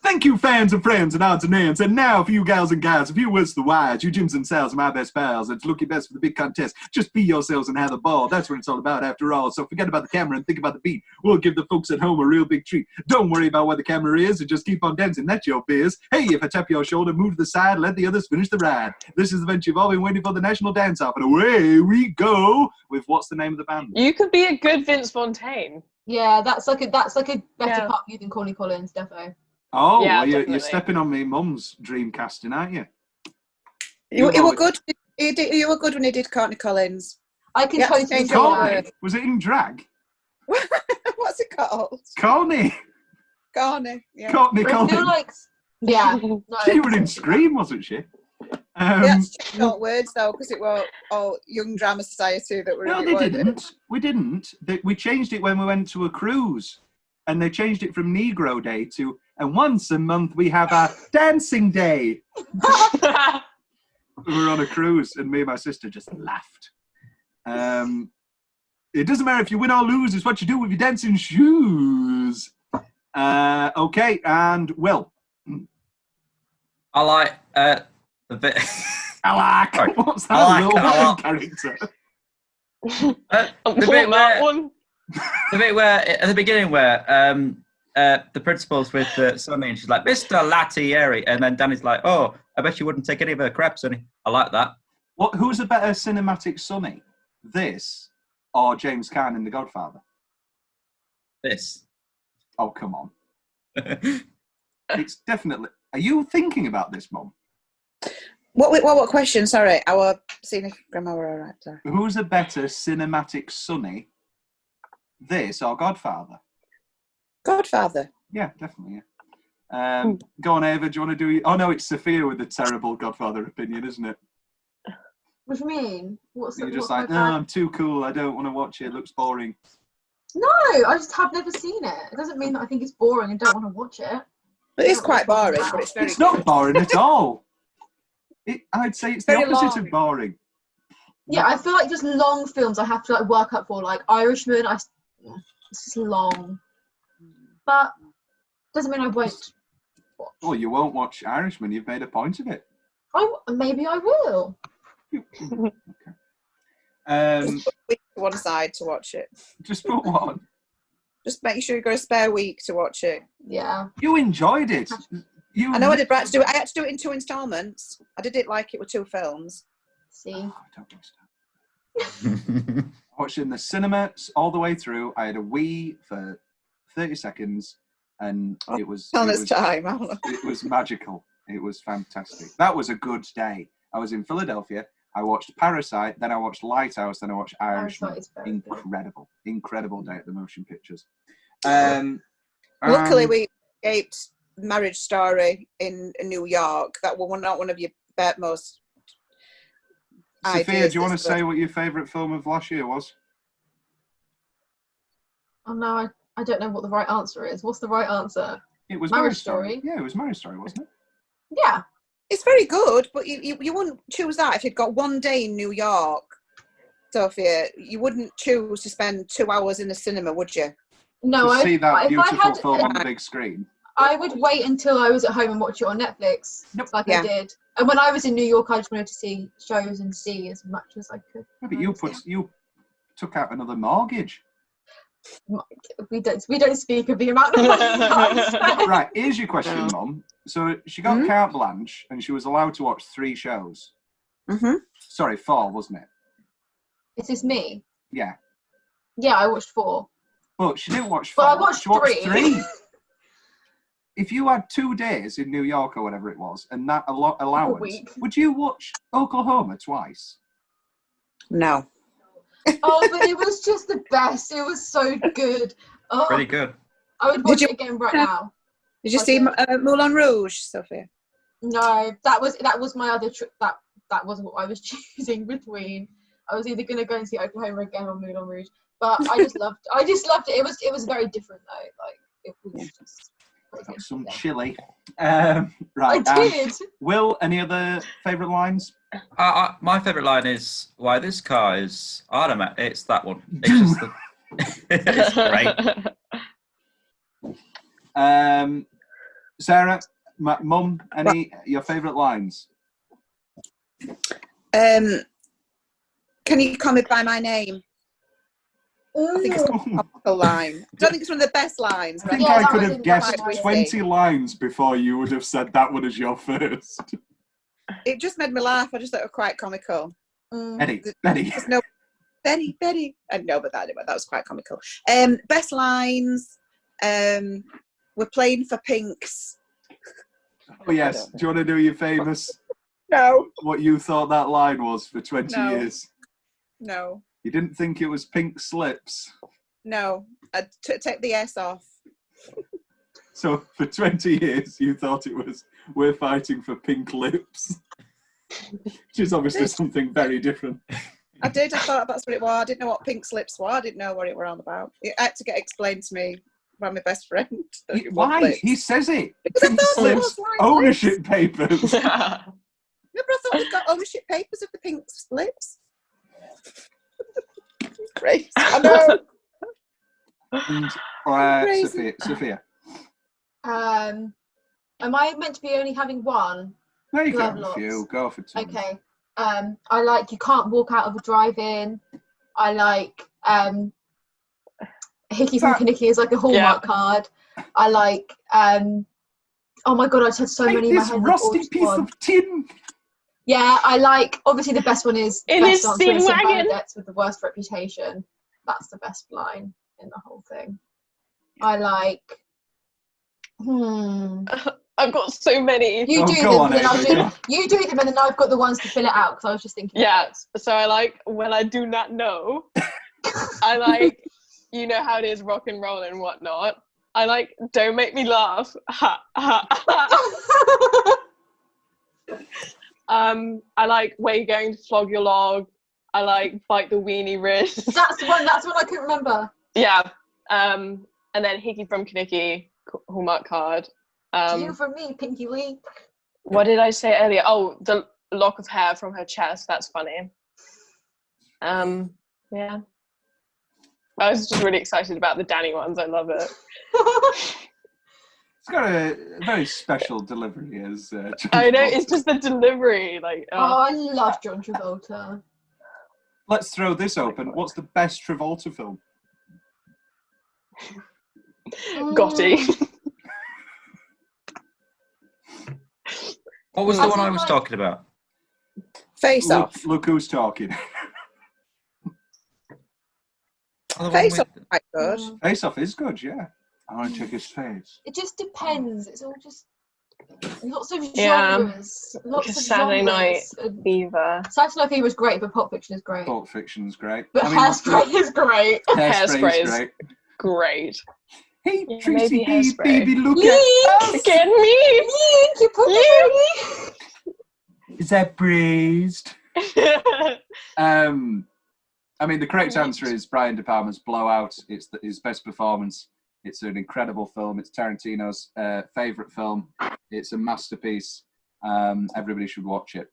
Thank you, fans and friends and odds and ends. And now, for you gals and guys, a few words to the wise. You Jims and Sals are my best pals. It's look your best for the big contest. Just be yourselves and have a ball. That's what it's all about, after all. So forget about the camera and think about the beat. We'll give the folks at home a real big treat. Don't worry about where the camera is and just keep on dancing. That's your biz. Hey, if I tap your shoulder, move to the side, let the others finish the ride. This is the event you've all been waiting for, the National Dance-Off. And away we go with what's the name of the band? You could be a good Vince Fontaine. Yeah, that's like a better part of you than Corny Collins, defo. Oh, Yeah, well, you're stepping on me mum's dream casting, aren't you? You were good. You were good when you did Courtney Collins. I can totally change your your word. Was it in drag? What's it called? Corny. Corny. Yeah. Courtney I Collins. feel like, yeah. No. She was in Scream, wasn't she? That's short words though, because it were all Young Drama Society that were. No, in it, they didn't. We didn't. We changed it when we went to a cruise, and they changed it from Negro Day to, and once a month we have a dancing day. We were on a cruise, and me and my sister just laughed. It doesn't matter if you win or lose; it's what you do with your dancing shoes. Okay, and Will. I like the bit. I like. What's that little character? The bit where at the beginning where the principal's with Sonny and she's like, Mr. Lattieri, and then Danny's like, oh, I bet you wouldn't take any of her crap, Sonny. I like that. What? Who's a better cinematic Sonny? This or James Caan in The Godfather? This. Oh, come on. It's definitely. Are you thinking about this, Mum? What question? Sorry, our senior grandma were all right. Sorry. Who's a better cinematic Sonny? This or Godfather? Godfather. Yeah, definitely. Yeah. Go on, Ava. Do you want to do? Oh no, it's Sophia with the terrible Godfather opinion, isn't it? What do you mean? You're just like, no, I'm too cool. I don't want to watch it. It looks boring. No, I just have never seen it. It doesn't mean that I think it's boring and don't want to watch it. It is quite boring, but it's very. It's not boring at all. I'd say it's the Very opposite long. of boring. Yeah, I feel like just long films I have to like work up for, like Irishman. It's just long, but doesn't mean I won't. Well, you won't watch Irishman. You've made a point of it. Maybe I will. Just put a week to one side to watch it. Just put one. Just make sure you got a spare week to watch it. Yeah. You enjoyed it. I know I did, but I had to do it in 2 installments. I did it like it were 2 films. See. I watched it in the cinema all the way through. I had a wee for 30 seconds, and it was magical. It was fantastic. That was a good day. I was in Philadelphia. I watched Parasite, then I watched Lighthouse, then I watched Irishman. Incredible day at the motion pictures. Luckily, we escaped Marriage Story in New York. That was not one of your most. Sophia, do you want to say what your favourite film of last year was? Oh no, I don't know what the right answer is. What's the right answer? It was Marriage Story. Yeah, it was Marriage Story, wasn't it? Yeah. It's very good, but you wouldn't choose that if you'd got one day in New York, Sophia. You wouldn't choose to spend 2 hours in the cinema, would you? No, to see that beautiful film on the big screen. I would wait until I was at home and watch it on Netflix, I did. And when I was in New York, I just wanted to see shows and see as much as I could. Yeah, but you took out another mortgage. We don't speak of the amount of money. Right, here's your question, Mum. So she got carte blanche and she was allowed to watch 3 shows. Sorry, 4, wasn't it? Is this me? Yeah. Yeah, I watched 4. But she didn't watch 4. But I watched she watched 3. 3. If you had 2 days in New York or whatever it was, and that allowance, would you watch Oklahoma twice? No. Oh, but it was just the best. It was so good. Oh, Pretty good. I would watch it again right now. Did you see Moulin Rouge, Sophia? No, that was my other trip. That wasn't what I was choosing between. I was either going to go and see Oklahoma again or Moulin Rouge, but I just loved it. It was very different though. Like it was just got some chili. Right. I did. Will, any other favourite lines? My favourite line is, "Why this car is automatic." It's that one. It's just it's great. Sarah, Mum, your favourite lines? Can you call me by my name? I think it's a topical line. I don't think it's one of the best lines. I think I could have guessed 20 lines before you would have said that one as your first. It just made me laugh. I just thought it was quite comical. Betty. No, Betty. I know, but that was quite comical. Best lines. We're playing for pinks. Oh yes. Do you want to do your famous? No. What you thought that line was for 20 years? No. You didn't think it was pink slips? No. Take the S off. So for 20 years you thought it was "we're fighting for pink lips," which is obviously something very different. I did. I thought that's what it was. I didn't know what pink slips were. I didn't know what it were on about. It had to get explained to me by my best friend. Why? He says it. Pink slips, ownership papers. Yeah, but I thought we've got ownership papers of the pink slips. Great. I know. And Sophia. Am I meant to be only having one? No, you can have a few. Go for two. Okay. I like "You Can't Walk Out of a Drive-In." I like Hickey from Kinnicky is like a Hallmark card. I like oh my god, I just had so many in my head. Rusty piece of tin. Yeah, I like, obviously the best one is In "Best his Dancer steam in St. wagon." Bernadette's with the worst reputation. That's the best line in the whole thing. I like I've got so many. You do them, and then I've got the ones to fill it out because I was just thinking. Yeah, so I like "When I Do Not Know." I like "You Know How It Is, Rock and Roll and Whatnot." I like "Don't Make Me Laugh." Ha ha ha. I like "Where You Going to Flog Your Log." I like "Bite the Weenie Wrist." That's one I couldn't remember. Yeah. And then "Hickey from Kinnicky," Hallmark card. You from me, Pinky Wee. What did I say earlier? Oh, the lock of hair from her chest. That's funny. Yeah. I was just really excited about the Danny ones. I love it. It's got a very special delivery as John I know, Travolta. it's just the delivery. Like, Oh, I love John Travolta. Let's throw this open. What's the best Travolta film? Gotti. What was the one I was talking about? Face Off. Look who's talking. Face Off is quite good. Face Off is good, yeah. I want to check his face. It just depends. It's all just lots of Yeah. genres. Lots of Saturday Night genres. Fever. Saturday Night Fever is great, but Pulp Fiction is great. Pulp Fiction's great. But Hairspray is great. Hairspray is great. Great. Hey, Yeah, Tracy, maybe Hairspray. baby, look Yeek! at us. Look at me! Yeek, you put me. Is that braised? I mean, the correct answer is Brian De Palma's Blowout. It's his best performance. It's an incredible film. It's Tarantino's favourite film. It's a masterpiece. Everybody should watch it.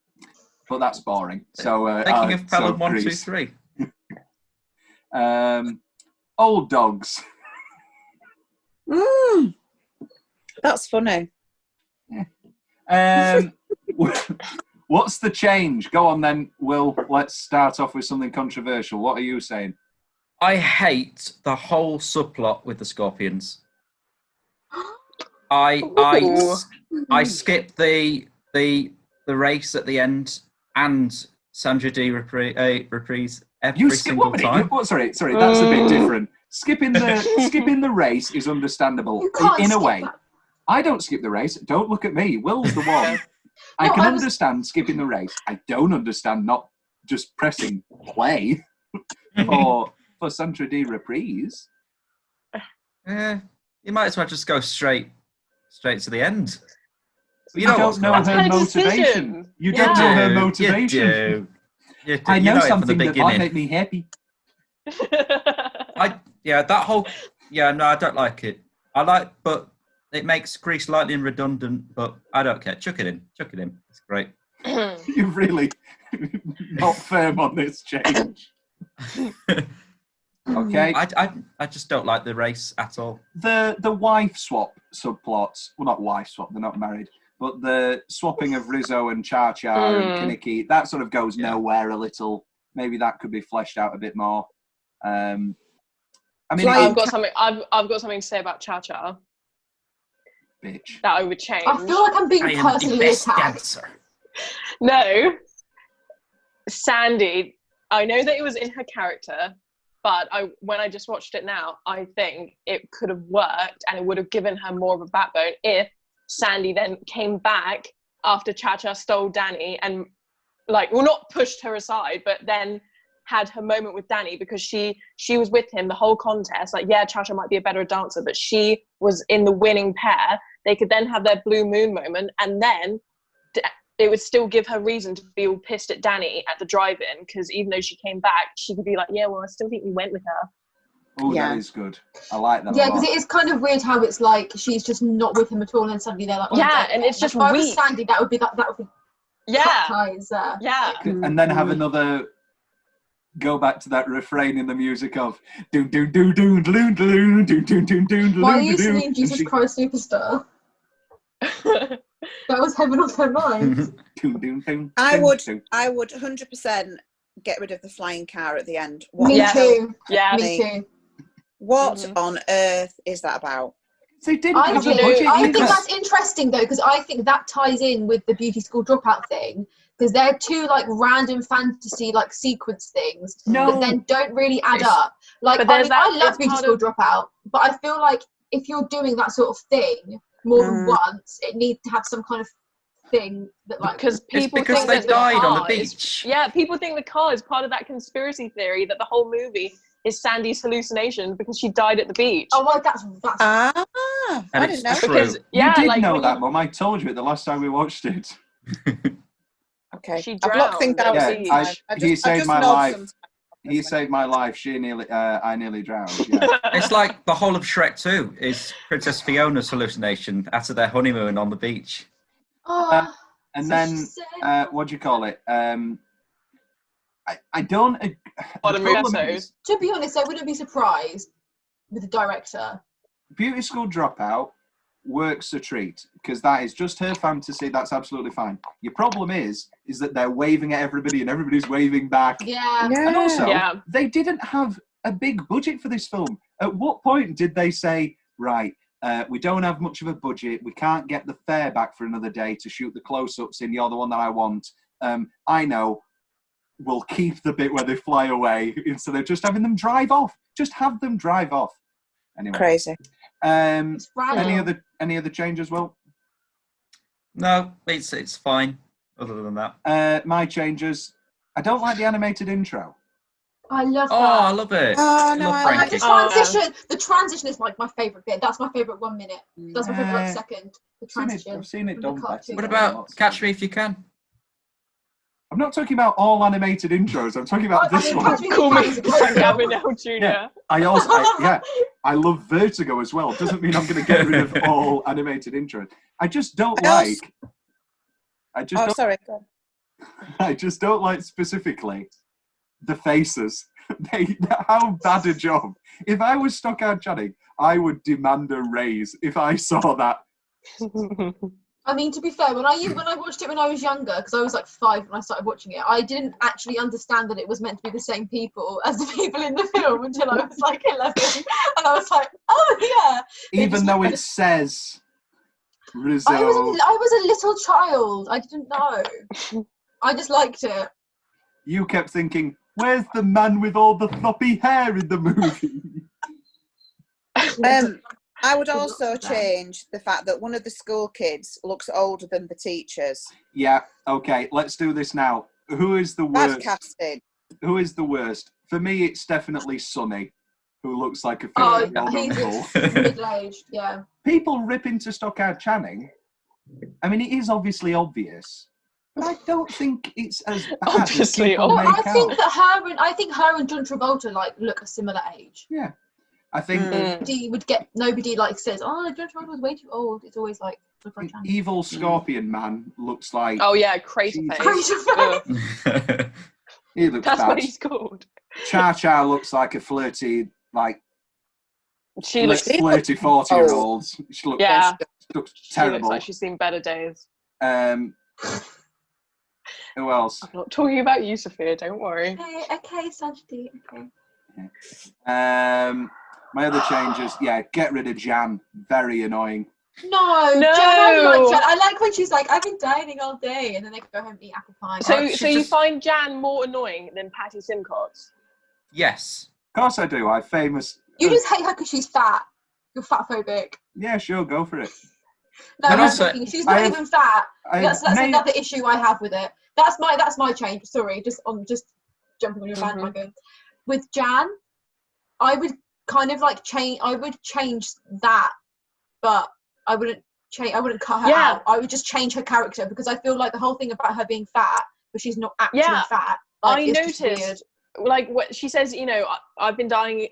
But that's boring. So Thinking of Pelham so 1, 2, Grease. 3. Old Dogs. That's funny. What's the change? Go on then, Will. Let's start off with something controversial. What are you saying? I hate the whole subplot with the Scorpions. I skipped the race at the end and Sandra Dee reprise every single time. Sorry, that's a bit different. Skipping the race is understandable in a way. I don't skip the race. Don't look at me. Will's the one. I can understand skipping the race. I don't understand not just pressing play. for Centre D reprise. Yeah, you might as well just go straight to the end. You don't know her motivation. You don't know her motivation. You do. I know something that might make me happy. I don't like it. But it makes Grease Lightning redundant. But I don't care. Chuck it in. It's great. You're really not firm on this change. Okay. I just don't like the race at all. The wife swap subplots. Well, not wife swap. They're not married. But the swapping of Rizzo and Cha-Cha and Kaneki, that sort of goes nowhere a little. Maybe that could be fleshed out a bit more. I mean, I've got something to say about Cha-Cha. Bitch. That I would change. I feel like I'm being personally attacked. No. Sandy, I know that it was in her character, but when I just watched it now, I think it could have worked and it would have given her more of a backbone if Sandy then came back after Cha-Cha stole Danny and not pushed her aside, but then had her moment with Danny because she was with him the whole contest. Cha-Cha might be a better dancer, but she was in the winning pair. They could then have their blue moon moment, and then it would still give her reason to be all pissed at Danny at the drive-in, because even though she came back, she could be like, yeah, well, I still think you went with her. Oh, that is good. I like that. Yeah, because it is kind of weird how it's like she's just not with him at all, and then suddenly they're like, and it's just weak. If I was weak. Sandy, that would be ties. And then have another go back to that refrain in the music of doon doon doon doon doon doon doon doon doon doon. Why are you singing Jesus Christ Superstar? That was heaven off her mind. I would 100% get rid of the flying car at the end. Me too. Yeah, me too. What on earth is that about? They didn't I think that's interesting though, because I think that ties in with the beauty school dropout thing, because they're two random fantasy sequence things that then don't really add up. I love beauty school dropout, but I feel like if you're doing that sort of thing more than once, it needs to have some kind of thing that because people think they died on the beach. People think the car is part of that conspiracy theory that the whole movie is Sandy's hallucinations because she died at the beach. Oh, well, that's I didn't know. Because you did know that, Mum. I told you it the last time we watched it. Okay, she I've blocked things out. He saved my life. He saved my life. I nearly drowned. Yeah. It's like the whole of Shrek 2 is Princess Fiona's hallucination after their honeymoon on the beach. Oh, and then what do you call it? I don't. To be honest, I wouldn't be surprised with the director. Beauty School Dropout works a treat because that is just her fantasy. That's absolutely fine. Your problem is that they're waving at everybody and everybody's waving back. Yeah. And also, they didn't have a big budget for this film. At what point did they say, right, we don't have much of a budget. We can't get the fare back for another day to shoot the close-ups in You're the One That I Want. I know. We'll keep the bit where they fly away instead of just having them drive off. Just have them drive off. Anyway. Crazy. Any other changes, Will? No, it's fine. Other than that, my changes. I don't like the animated intro. I love that. Oh, I love it. Oh no, I like the transition. The transition is my favourite bit. That's my favourite 1 minute. That's my favourite second. The transition. I've seen it done better. What about Catch Me If You Can? I'm not talking about all animated intros. I'm talking about this one. Call me Gavin L. Jr. Yeah. I love Vertigo as well. Doesn't mean I'm going to get rid of all animated intros. I just don't like. Sorry. Go on. I just don't like specifically the faces. How bad a job. If I was Stockhard Channing, I would demand a raise if I saw that. I mean, to be fair, when I watched it when I was younger, because I was 5 when I started watching it, I didn't actually understand that it was meant to be the same people as the people in the film until I was 11, and I was like, oh yeah. Even though it says Rizzo. I was a little child. I didn't know. I just liked it. You kept thinking, where's the man with all the floppy hair in the movie? I would also change the fact that one of the school kids looks older than the teachers. Yeah, okay, let's do this now. Who is the worst? Bad casting. Who is the worst? For me, it's definitely Sonny, who looks like a Oh, 50-year-old he's uncle. middle-aged, yeah. People rip into Stockard Channing. I mean, it is obviously obvious, but I don't think it's as bad as Obviously people No, make I think out. that her and John Travolta like look a similar age. Yeah, I think Nobody like says, "Oh, John Travolta's way too old." It's always like Evil Scorpion Man looks like. Oh yeah, Crater Face. He looks That's bad. what he's called. Cha Cha looks like a flirty, like She looks flirty 40-year-old. She looks, looks She terrible. looks like she's seen better days. Who else? I'm not talking about you, Sophia. Don't worry. Okay, Sajdi. Okay. My other changes, get rid of Jan. Very annoying. No, Jan, I like Jan. I like when she's like, "I've been dining all day," and then they go home and eat apple pie. So you find Jan more annoying than Patty Simcox? Yes. Of course I do. You just hate her because she's fat. You're fat phobic. Yeah, sure, go for it. No, And I'm also, joking. She's not even fat. That's another issue I have with it. That's my change. Sorry, just jumping on your bandwagon. With Jan, I would kind of like change. I would change that, but I wouldn't change. I wouldn't cut her out. I would just change her character because I feel like the whole thing about her being fat, but she's not actually fat. Like, I noticed. Like what she says, I've been dieting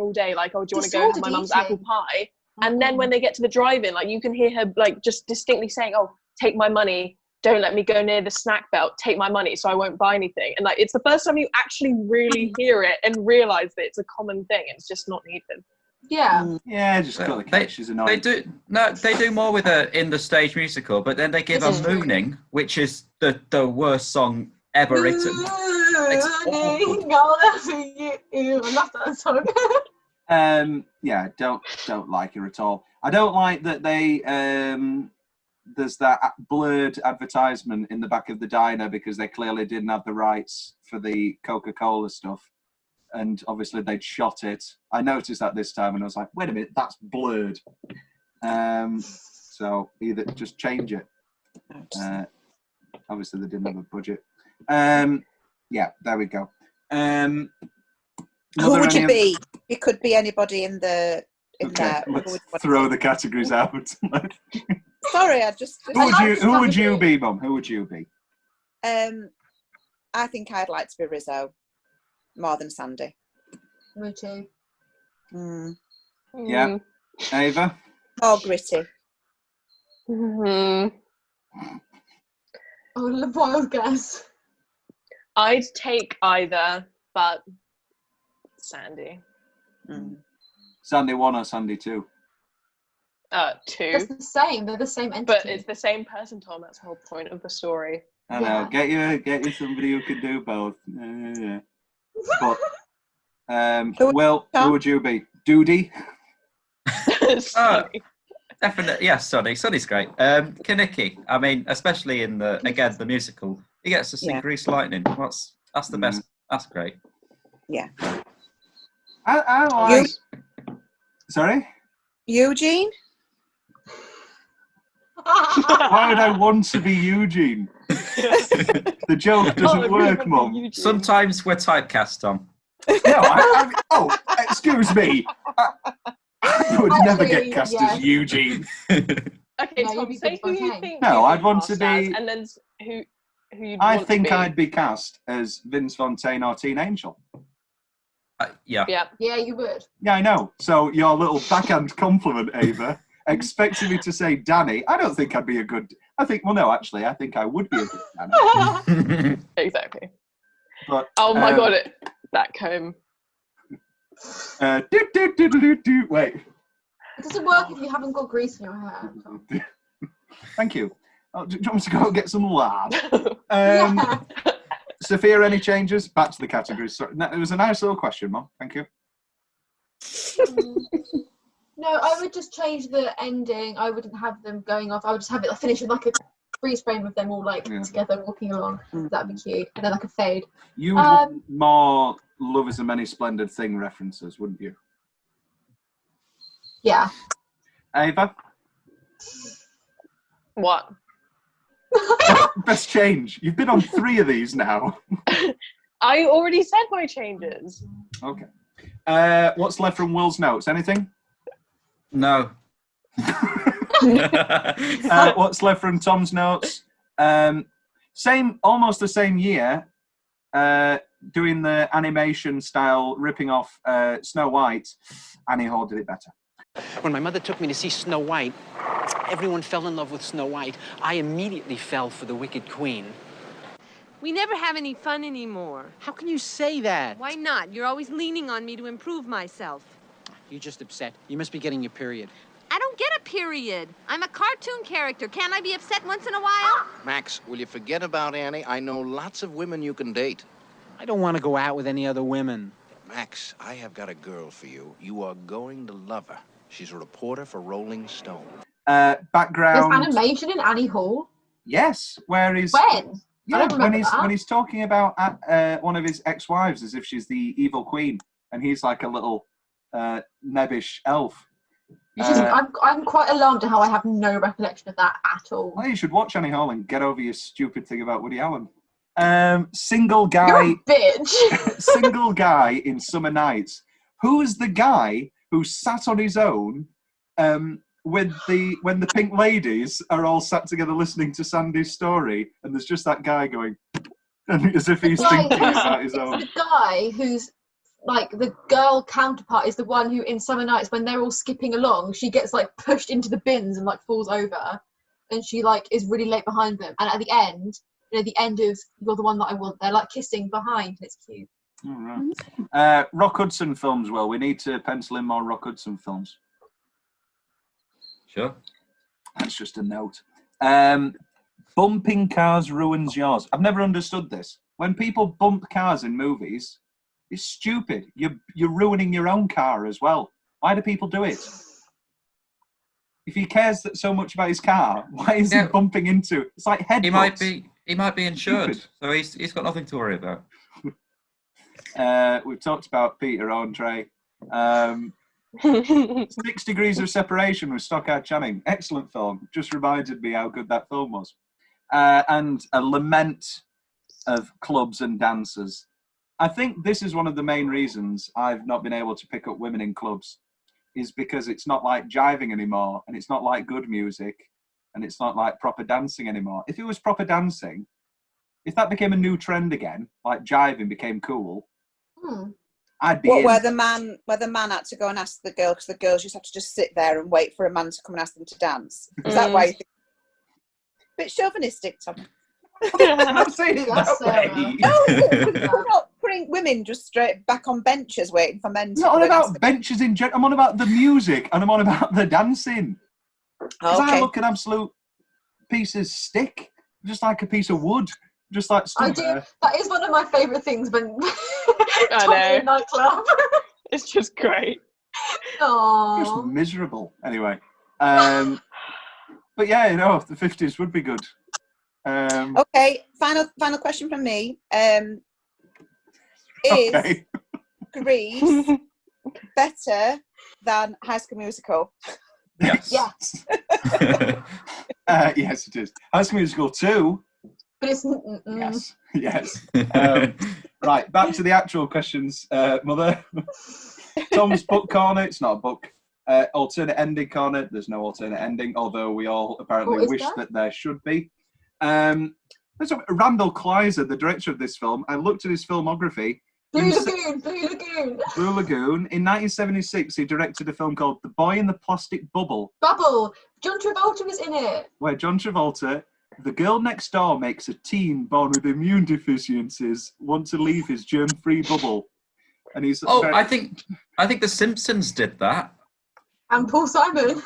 all day. Like, oh, do you want to go have my mum's apple pie? And then when they get to the drive-in, like you can hear her like just distinctly saying, "Oh, take my money. Don't let me go near the snack belt. Take my money, so I won't buy anything." And like it's the first time you actually really hear it and realize that it's a common thing. It's just not needed. Yeah. Yeah, just got the catch. She's annoying. They do more with her in the stage musical, but then they give her "Mooning," which is the worst song ever written. It's awful. Don't like her at all. I don't like that they there's that blurred advertisement in the back of the diner because they clearly didn't have the rights for the Coca-Cola stuff, and obviously they'd shot it. I noticed that this time, and I was like, "Wait a minute, that's blurred." So either just change it. Obviously they didn't have a budget. There we go. Who would you be? You could be anybody in there. Let's throw the categories out. Sorry, I just. Who would you be, Mum? Who would you be? I think I'd like to be Rizzo more than Sandy. Me too. Yeah, Ava. More gritty. Oh, wild guess. I'd take either, but Sandy. Sandy 1 or Sandy 2? 2. That's the same. They're the same entity. But it's the same person, Tom. That's the whole point of the story. I know. Get you somebody who can do both. But who would you be? Doody? Definitely, yes, Sonny. Sonny's great. Kaneki, I mean, especially in the musical, he gets to sing Grease Lightning. That's the best. That's great. Yeah. I like. Sorry? Eugene? Why would I want to be Eugene? The joke doesn't work, Mum. Sometimes we're typecast, Tom. No, excuse me. I would never get cast as Eugene. Okay, Tom, say who you think. No, I'd want to be. And then who you'd I want think to be. I'd be cast as Vince Fontaine or Teen Angel. Yeah. Yeah, you would. Yeah, I know. So your little backhand compliment, Ava, expecting me to say Danny. I don't think I'd be a good. I think I would be a good Danny. Exactly. But oh my god, that comb. Wait. It doesn't work if you haven't got grease in your hair. Thank you. Do you want me to go get some lard? Sophia, any changes? Back to the categories. Sorry. No, it was a nice little question, Mum. Thank you. No, I would just change the ending. I wouldn't have them going off. I would just have it finish with like a freeze frame of them all together walking along. That'd be cute. And then like a fade. You would want more Love is a Many Splendid Thing references, wouldn't you? Yeah. Ava? What? Best change. You've been on 3 of these now. I already said my changes. Okay. What's left from Will's notes? Anything? No. What's left from Tom's notes? Almost the same year, doing the animation style, ripping off Snow White. Annie Hall did it better. When my mother took me to see Snow White, everyone fell in love with Snow White. I immediately fell for the Wicked Queen. We never have any fun anymore. How can you say that? Why not? You're always leaning on me to improve myself. You're just upset. You must be getting your period. I don't get a period. I'm a cartoon character. Can't I be upset once in a while? Max, will you forget about Annie? I know lots of women you can date. I don't want to go out with any other women. Max, I have got a girl for you. You are going to love her. She's a reporter for Rolling Stone. Background. There's animation in Annie Hall. Yes, where is when? Yeah, when he's talking about one of his ex-wives as if she's the evil queen, and he's like a little nebbish elf. I'm quite alarmed at how I have no recollection of that at all. Well, you should watch Annie Hall and get over your stupid thing about Woody Allen. Single guy. You're a bitch. Single guy in Summer Nights. Who's the guy who sat on his own when the Pink Ladies are all sat together listening to Sandy's story, and there's just that guy going, as if he's thinking about his own. The guy who's like the girl counterpart is the one who in Summer Nights, when they're all skipping along, she gets like pushed into the bins and like falls over, and she like is really late behind them. And at the end, the end of You're the One That I Want, they're like kissing behind, and it's cute. All right. Rock Hudson films. Well, we need to pencil in more Rock Hudson films. Sure. That's just a note. Bumping cars ruins yours. I've never understood this. When people bump cars in movies, it's stupid. You're ruining your own car as well. Why do people do it? If he cares so much about his car, why is he bumping into? It's like headbutts. He might be insured, so he's got nothing to worry about. We've talked about Peter Andre. 6 Degrees of Separation with Stockard Channing. Excellent film. Just reminded me how good that film was. And a lament of clubs and dancers. I think this is one of the main reasons I've not been able to pick up women in clubs, is because it's not like jiving anymore, and it's not like good music, and it's not like proper dancing anymore. If it was proper dancing, if that became a new trend again, like jiving became cool, I'd be in. Where the man had to go and ask the girl, because the girls used to have to just sit there and wait for a man to come and ask them to dance. Is that why you think? Bit chauvinistic, Tom. I'm saying it that way. No, we're not putting women just straight back on benches waiting for men to. Not on about benches in general. I'm on about the music, and I'm on about the dancing. Because I look an absolute piece of stick, just like a piece of wood, just like. I do. That is one of my favourite things when Tommy in nightclub. It's just great. Aww. Just miserable. Anyway, but yeah, the 50s would be good. Okay, final question from me. Is Grease better than High School Musical? Yes. Yes. Yes, it is. High School Musical 2. But it's Yes. Right, back to the actual questions, Mother. Tom's book corner. It's not a book. Alternate ending corner. There's no alternate ending, although we all apparently wish that there should be. There's Randall Kleiser, the director of this film. I looked at his filmography. Blue Lagoon. In 1976, he directed a film called The Boy in the Plastic Bubble. John Travolta was in it. Where John Travolta, the girl next door, makes a teen born with immune deficiencies want to leave his germ-free bubble. And he's I think The Simpsons did that. And Paul Simon.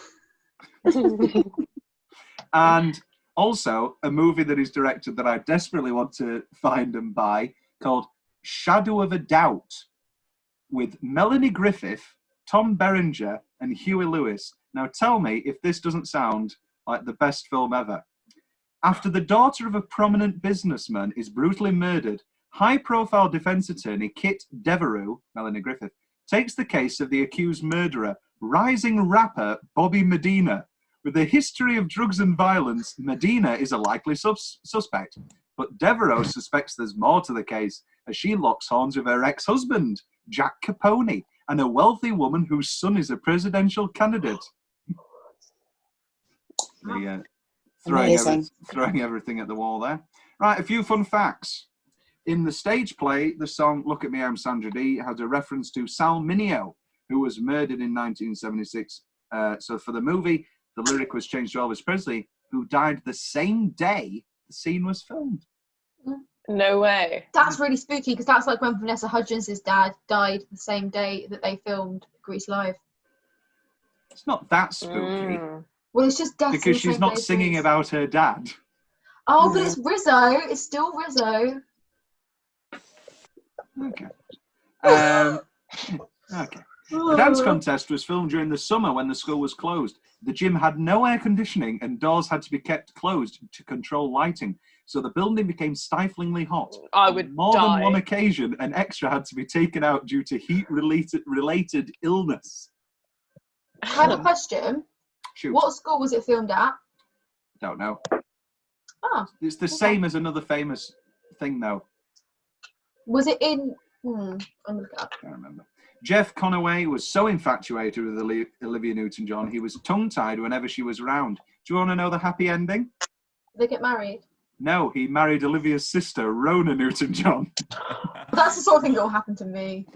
And also a movie that he's directed that I desperately want to find and buy called Shadow of a Doubt with Melanie Griffith, Tom Berenger and Huey Lewis. Now tell me if this doesn't sound like the best film ever. After the daughter of a prominent businessman is brutally murdered, high-profile defense attorney Kit Devereux, Melanie Griffith, takes the case of the accused murderer, rising rapper Bobby Medina. With a history of drugs and violence, Medina is a likely suspect, but Devereux suspects there's more to the case. as she locks horns with her ex-husband, Jack Capone, and a wealthy woman whose son is a presidential candidate. Throwing everything at the wall there. Right, a few fun facts. In the stage play, the song Look at Me, I'm Sandra Dee has a reference to Sal Mineo, who was murdered in 1976. So for the movie, the lyric was changed to Elvis Presley, who died the same day the scene was filmed. No way. That's really spooky because that's like when Vanessa Hudgens' dad died the same day that they filmed Grease Live. It's not that spooky. Well, it's just death because she's not singing about her dad. Oh, but it's Rizzo. It's still Rizzo. Okay. Okay. The dance contest was filmed during the summer when the school was closed. The gym had no air conditioning and doors had to be kept closed to control lighting. So the building became stiflingly hot. I would More die. than one occasion, an extra had to be taken out due to heat-related illness. I have a question. Shoot. What school was it filmed at? Don't know. Oh. It's the same as another famous thing, though. Was it in... I'm going to look it up. Can't remember. Jeff Conaway was so infatuated with Olivia Newton-John, he was tongue-tied whenever she was around. Do you want to know the happy ending? Did they get married? No, he married Olivia's sister, Rona Newton-John. That's the sort of thing that will happen to me.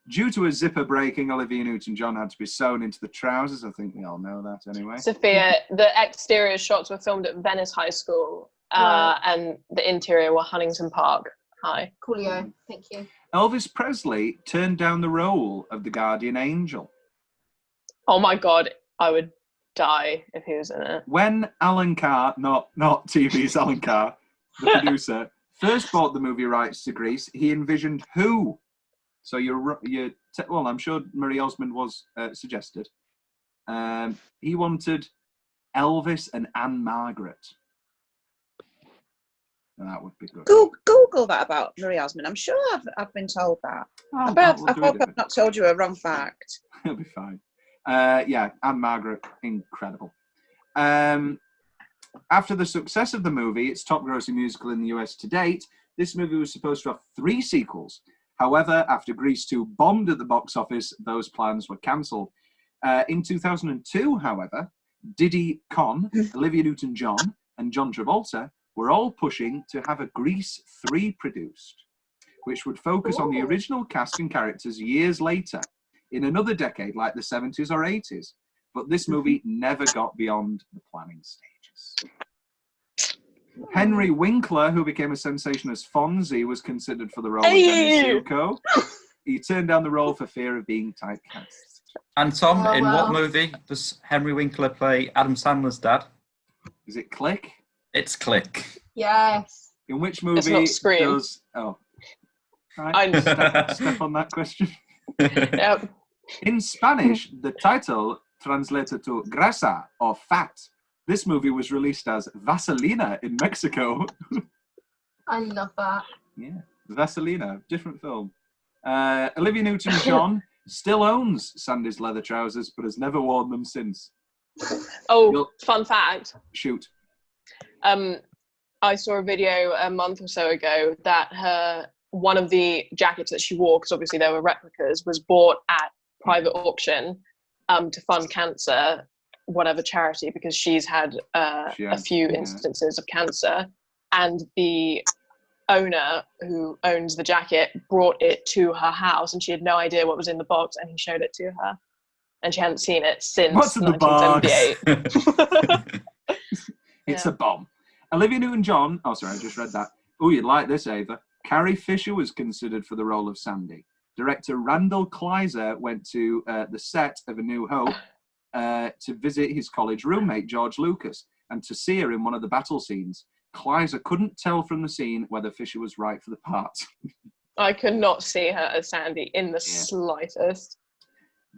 Due to a zipper breaking, Olivia Newton-John had to be sewn into the trousers. I think we all know that anyway. Sophia, the exterior shots were filmed at Venice High School, and the interior were Huntington Park High. Coolio, thank you. Elvis Presley turned down the role of the guardian angel. Oh my God, I would die if he was in it. When Alan Carr, not TV's Alan Carr, the producer, first bought the movie rights to Grease, he envisioned who? So well, I'm sure Marie Osmond was suggested. He wanted Elvis and Anne Margaret. And that would be good. Google that about Marie Osmond. I'm sure I've been told that. I hope I've not told you a wrong fact. It'll be fine. Yeah, Anne Margaret, incredible. After the success of the movie, its top-grossing musical in the US to date, this movie was supposed to have 3 sequels. However, after Grease 2 bombed at the box office, those plans were cancelled. In 2002, however, Diddy Conn, Olivia Newton-John, and John Travolta were all pushing to have a Grease 3 produced, which would focus on the original cast and characters years later, in another decade like the 70s or 80s. But this movie never got beyond the planning stages. Henry Winkler, who became a sensation as Fonzie, was considered for the role of Dennis Zuko. He turned down the role for fear of being typecast. And Tom, what movie does Henry Winkler play Adam Sandler's dad? Is it Click? It's Click. Yes. In which movie does... Oh. Right, step on that question. Yep. In Spanish, the title translated to grasa, or fat. This movie was released as Vaselina in Mexico. I love that. Yeah, Vaselina, different film. Olivia Newton-John still owns Sandy's leather trousers, but has never worn them since. Oh, fun fact. Shoot. I saw a video a month or so ago that one of the jackets that she wore, because obviously there were replicas, was bought at private auction to fund cancer, whatever charity, because she's had a few instances of cancer, and the owner who owns the jacket brought it to her house, and she had no idea what was in the box, and he showed it to her, and she hadn't seen it since What's in the 1978. It's a bomb. Olivia Newton-John, oh sorry, I just read that. Oh, you'd like this, Ava. Carrie Fisher was considered for the role of Sandy. Director Randall Kleiser went to the set of A New Hope to visit his college roommate, George Lucas, and to see her in one of the battle scenes. Kleiser couldn't tell from the scene whether Fisher was right for the part. I could not see her as Sandy in the slightest.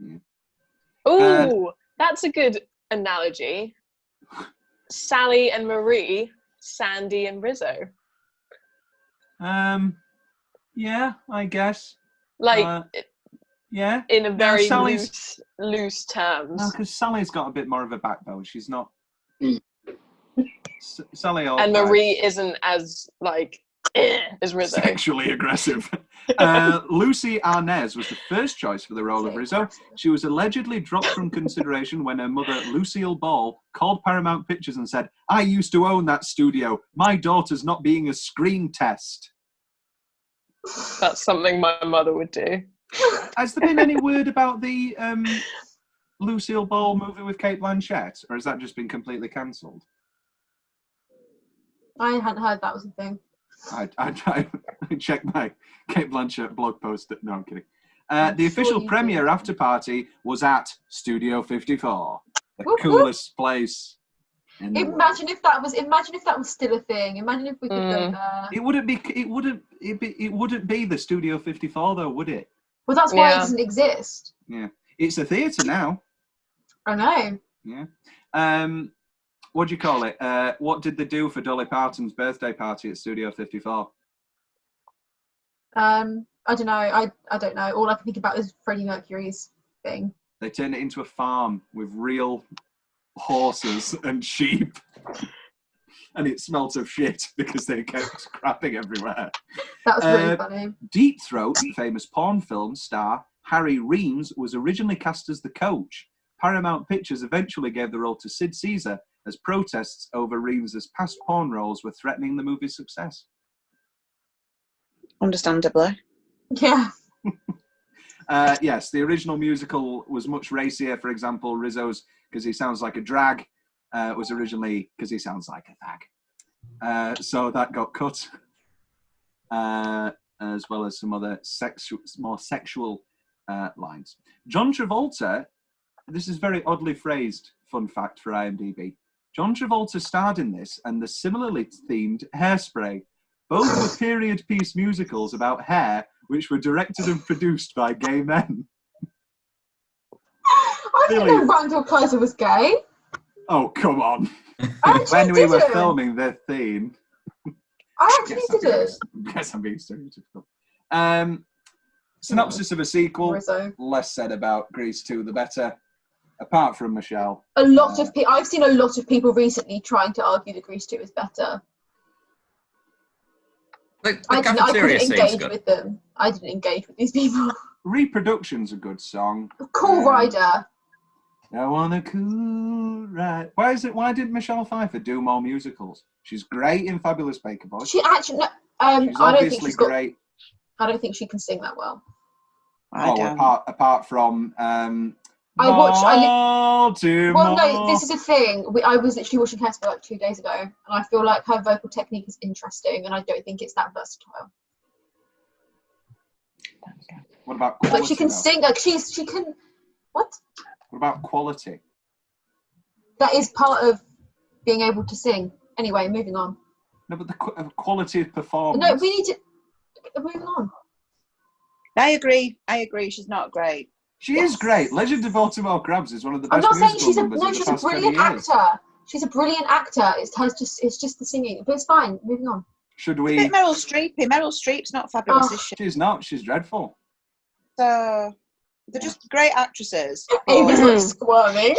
Yeah. Ooh, that's a good analogy. Sally and Marie, Sandy and Rizzo. Yeah, I guess. Like, yeah, in a very loose terms. No, because Sally's got a bit more of a backbone. She's not. Sally. And Marie isn't as like as Rizzo. Sexually aggressive. Lucy Arnaz was the first choice for the role of Rizzo. She was allegedly dropped from consideration when her mother, Lucille Ball, called Paramount Pictures and said, "I used to own that studio. My daughter's not being a screen test." That's something my mother would do. Has there been any word about the Lucille Ball movie with Cate Blanchett, or has that just been completely cancelled? I hadn't heard that was a thing. I checked my Cate Blanchett blog post. No, I'm kidding. The official premiere after party was at Studio 54, the coolest place. Imagine if that was still a thing. Imagine if we could go there. It wouldn't be the Studio 54 though, would it? Well, that's why it doesn't exist. Yeah, it's a theatre now. I know. Yeah. What do you call it? What did they do for Dolly Parton's birthday party at Studio 54? I don't know. I don't know. All I can think about is Freddie Mercury's thing. They turned it into a farm with real horses and sheep. And it smelt of shit because they kept crapping everywhere. That was really funny. Deep Throat, famous porn film star Harry Reams, was originally cast as the coach. Paramount Pictures eventually gave the role to Sid Caesar as protests over Reams's past porn roles were threatening the movie's success. Understandably. Yeah. Yes, the original musical was much racier. For example, Rizzo's "Because He Sounds Like a Drag" was originally "Because He Sounds Like a Fag." So that got cut, as well as some other more sexual lines. John Travolta, this is very oddly phrased, fun fact for IMDb. John Travolta starred in this and the similarly themed Hairspray. Both were period piece musicals about hair, which were directed and produced by gay men. I didn't know Randall Kleiser was gay. Oh, come on. When we were filming the theme. I actually didn't. Guess I'm being stereotypical. Synopsis of a sequel. Rizzo. Less said about Grease 2, the better. Apart from Michelle. A lot of people. I've seen a lot of people recently trying to argue that Grease 2 is better. I couldn't engage with them. I didn't engage with these people. Reproduction's a good song. Cool Rider. I want a cool ride. Why didn't Michelle Pfeiffer do more musicals? She's great in Fabulous Baker Boys. She actually, she's I don't think obviously she's got, great. I don't think she can sing that well. Apart from I watched. Baltimore. Well, no, this is a thing. I was literally watching Hairspray like 2 days ago, and I feel like her vocal technique is interesting, and I don't think it's that versatile. What about quality? Like she can sing. Like she can. What? What about quality? That is part of being able to sing. Anyway, moving on. No, but the quality of performance. No, we need to. Moving on. I agree. She's not great. She is great. Legend of Baltimore Crabs is one of the best. I'm not saying she's a brilliant actor. She's a brilliant actor. It's just the singing, but it's fine. Moving on. Should we? It's a bit Meryl Streepy. Meryl Streep's not fabulous, is she? She's not. She's dreadful. So they're just great actresses. Ava's like squirming.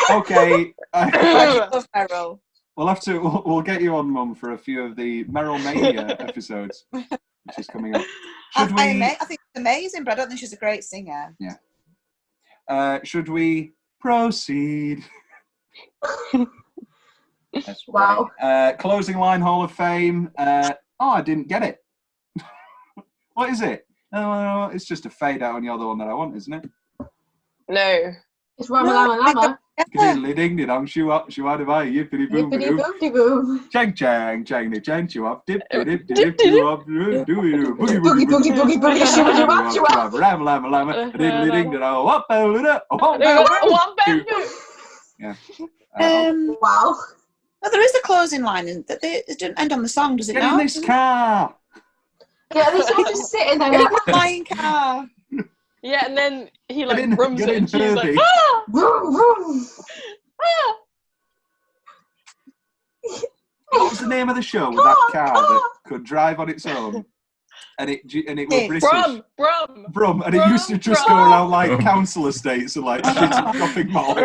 Okay. I love Meryl. We'll get you on, Mum, for a few of the Meryl Mania episodes, which is coming up. I think it's amazing, but I don't think she's a great singer. Yeah. Should we proceed? Wow. Closing line Hall of Fame. I didn't get it. What is it? It's just a fade out on the other one that I want, isn't it? No. It's Ramalama Lama. Diddly ding ding dong, shoo up, shoo out of eye, yippity boom boom. Chang chang, chang ni chang, shoo up, dip dip dip shoo up, do boogie Boogie boogie boogie shoo up. Ram lama lama, diddly ding ding dong, wop a Yeah. Wow. No, there is a closing line, and it didn't end on the song, does it Get not? in this car. Yeah, they're all just sitting there. Get in the flying car. Yeah, and then he like rums it, and she's Herbie. like, ah! Vroom, vroom. Ah! What was the name of the show with that car that could drive on its own? And it was British. Brum. And it used to just go around like council estates and like shitting shopping malls.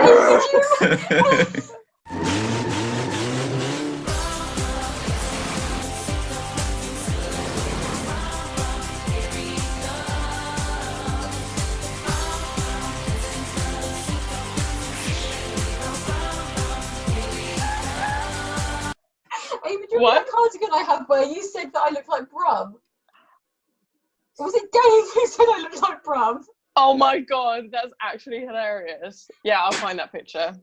What? that cardigan I have where you said that I look like Brum? Or was it Dave who said I look like Brum? Oh my god, that's actually hilarious. Yeah, I'll find that picture.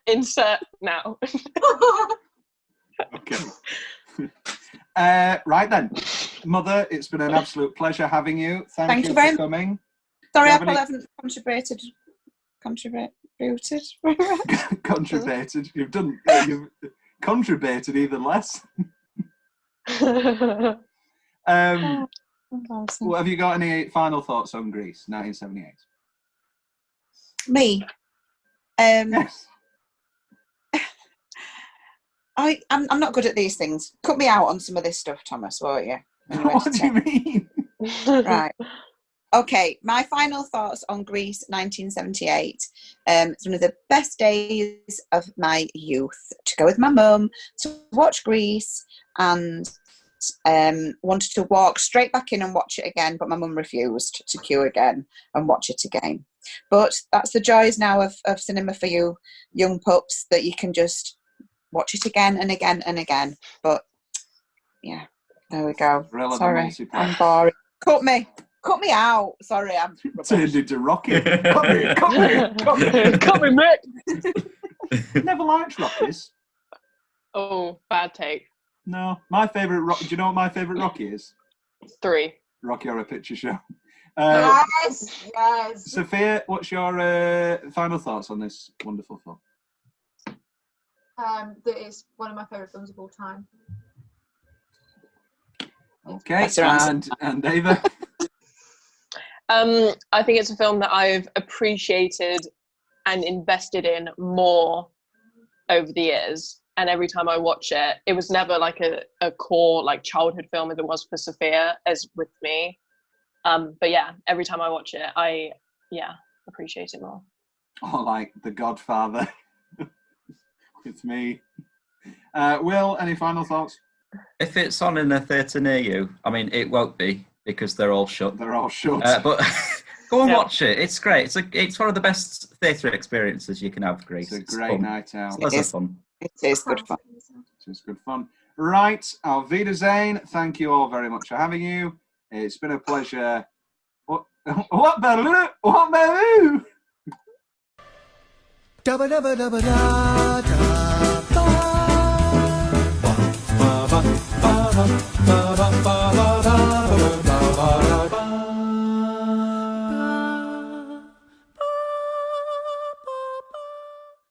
Insert now. Okay. Right then, Mother, it's been an absolute pleasure having you. Thank you very for coming. Sorry, I Do you have haven't contributed. Contributed. You've contributed even less. Well, have you got any final thoughts on Grease 1978? Me? Yes. I'm not good at these things. Cut me out on some of this stuff, Thomas, won't you? What do you mean? Right. Okay, my final thoughts on Grease 1978. It's one of the best days of my youth to go with my mum to watch Grease, and wanted to walk straight back in and watch it again, but my mum refused to queue again and watch it again. But that's the joys now of cinema for you young pups, that you can just watch it again and again and again. But yeah, there we go. Sorry, I'm boring. Cut me out. Sorry, I'm turned into Rocky. Cut me, Mick. Never liked Rockies. Oh, bad take. No, my favourite. Do you know what my favourite Rocky is? 3. Rocky Horror Picture Show. Yes. Sophia, what's your final thoughts on this wonderful film? That is one of my favourite films of all time. Okay, and Ava? I think it's a film that I've appreciated and invested in more over the years. And every time I watch it, it was never like a core like childhood film as it was for Sophia, as with me. But yeah, every time I watch it, I appreciate it more. Oh, like The Godfather with me. Will, any final thoughts? If it's on in a theatre near you, I mean, it won't be because they're all shut. They're all shut. But go and watch it. It's great. It's one of the best theatre experiences you can have, Grease. It's a great night out. It's lots of fun. It is good fun. It's good fun. Right, Auf Wiedersehen. Thank you all very much for having you. It's been a pleasure. What-badaluba-a-wop-bam-boom. Dabba-dabba-dabba-da-da-ba. Ba-ba-ba-ba-ba-ba-ba.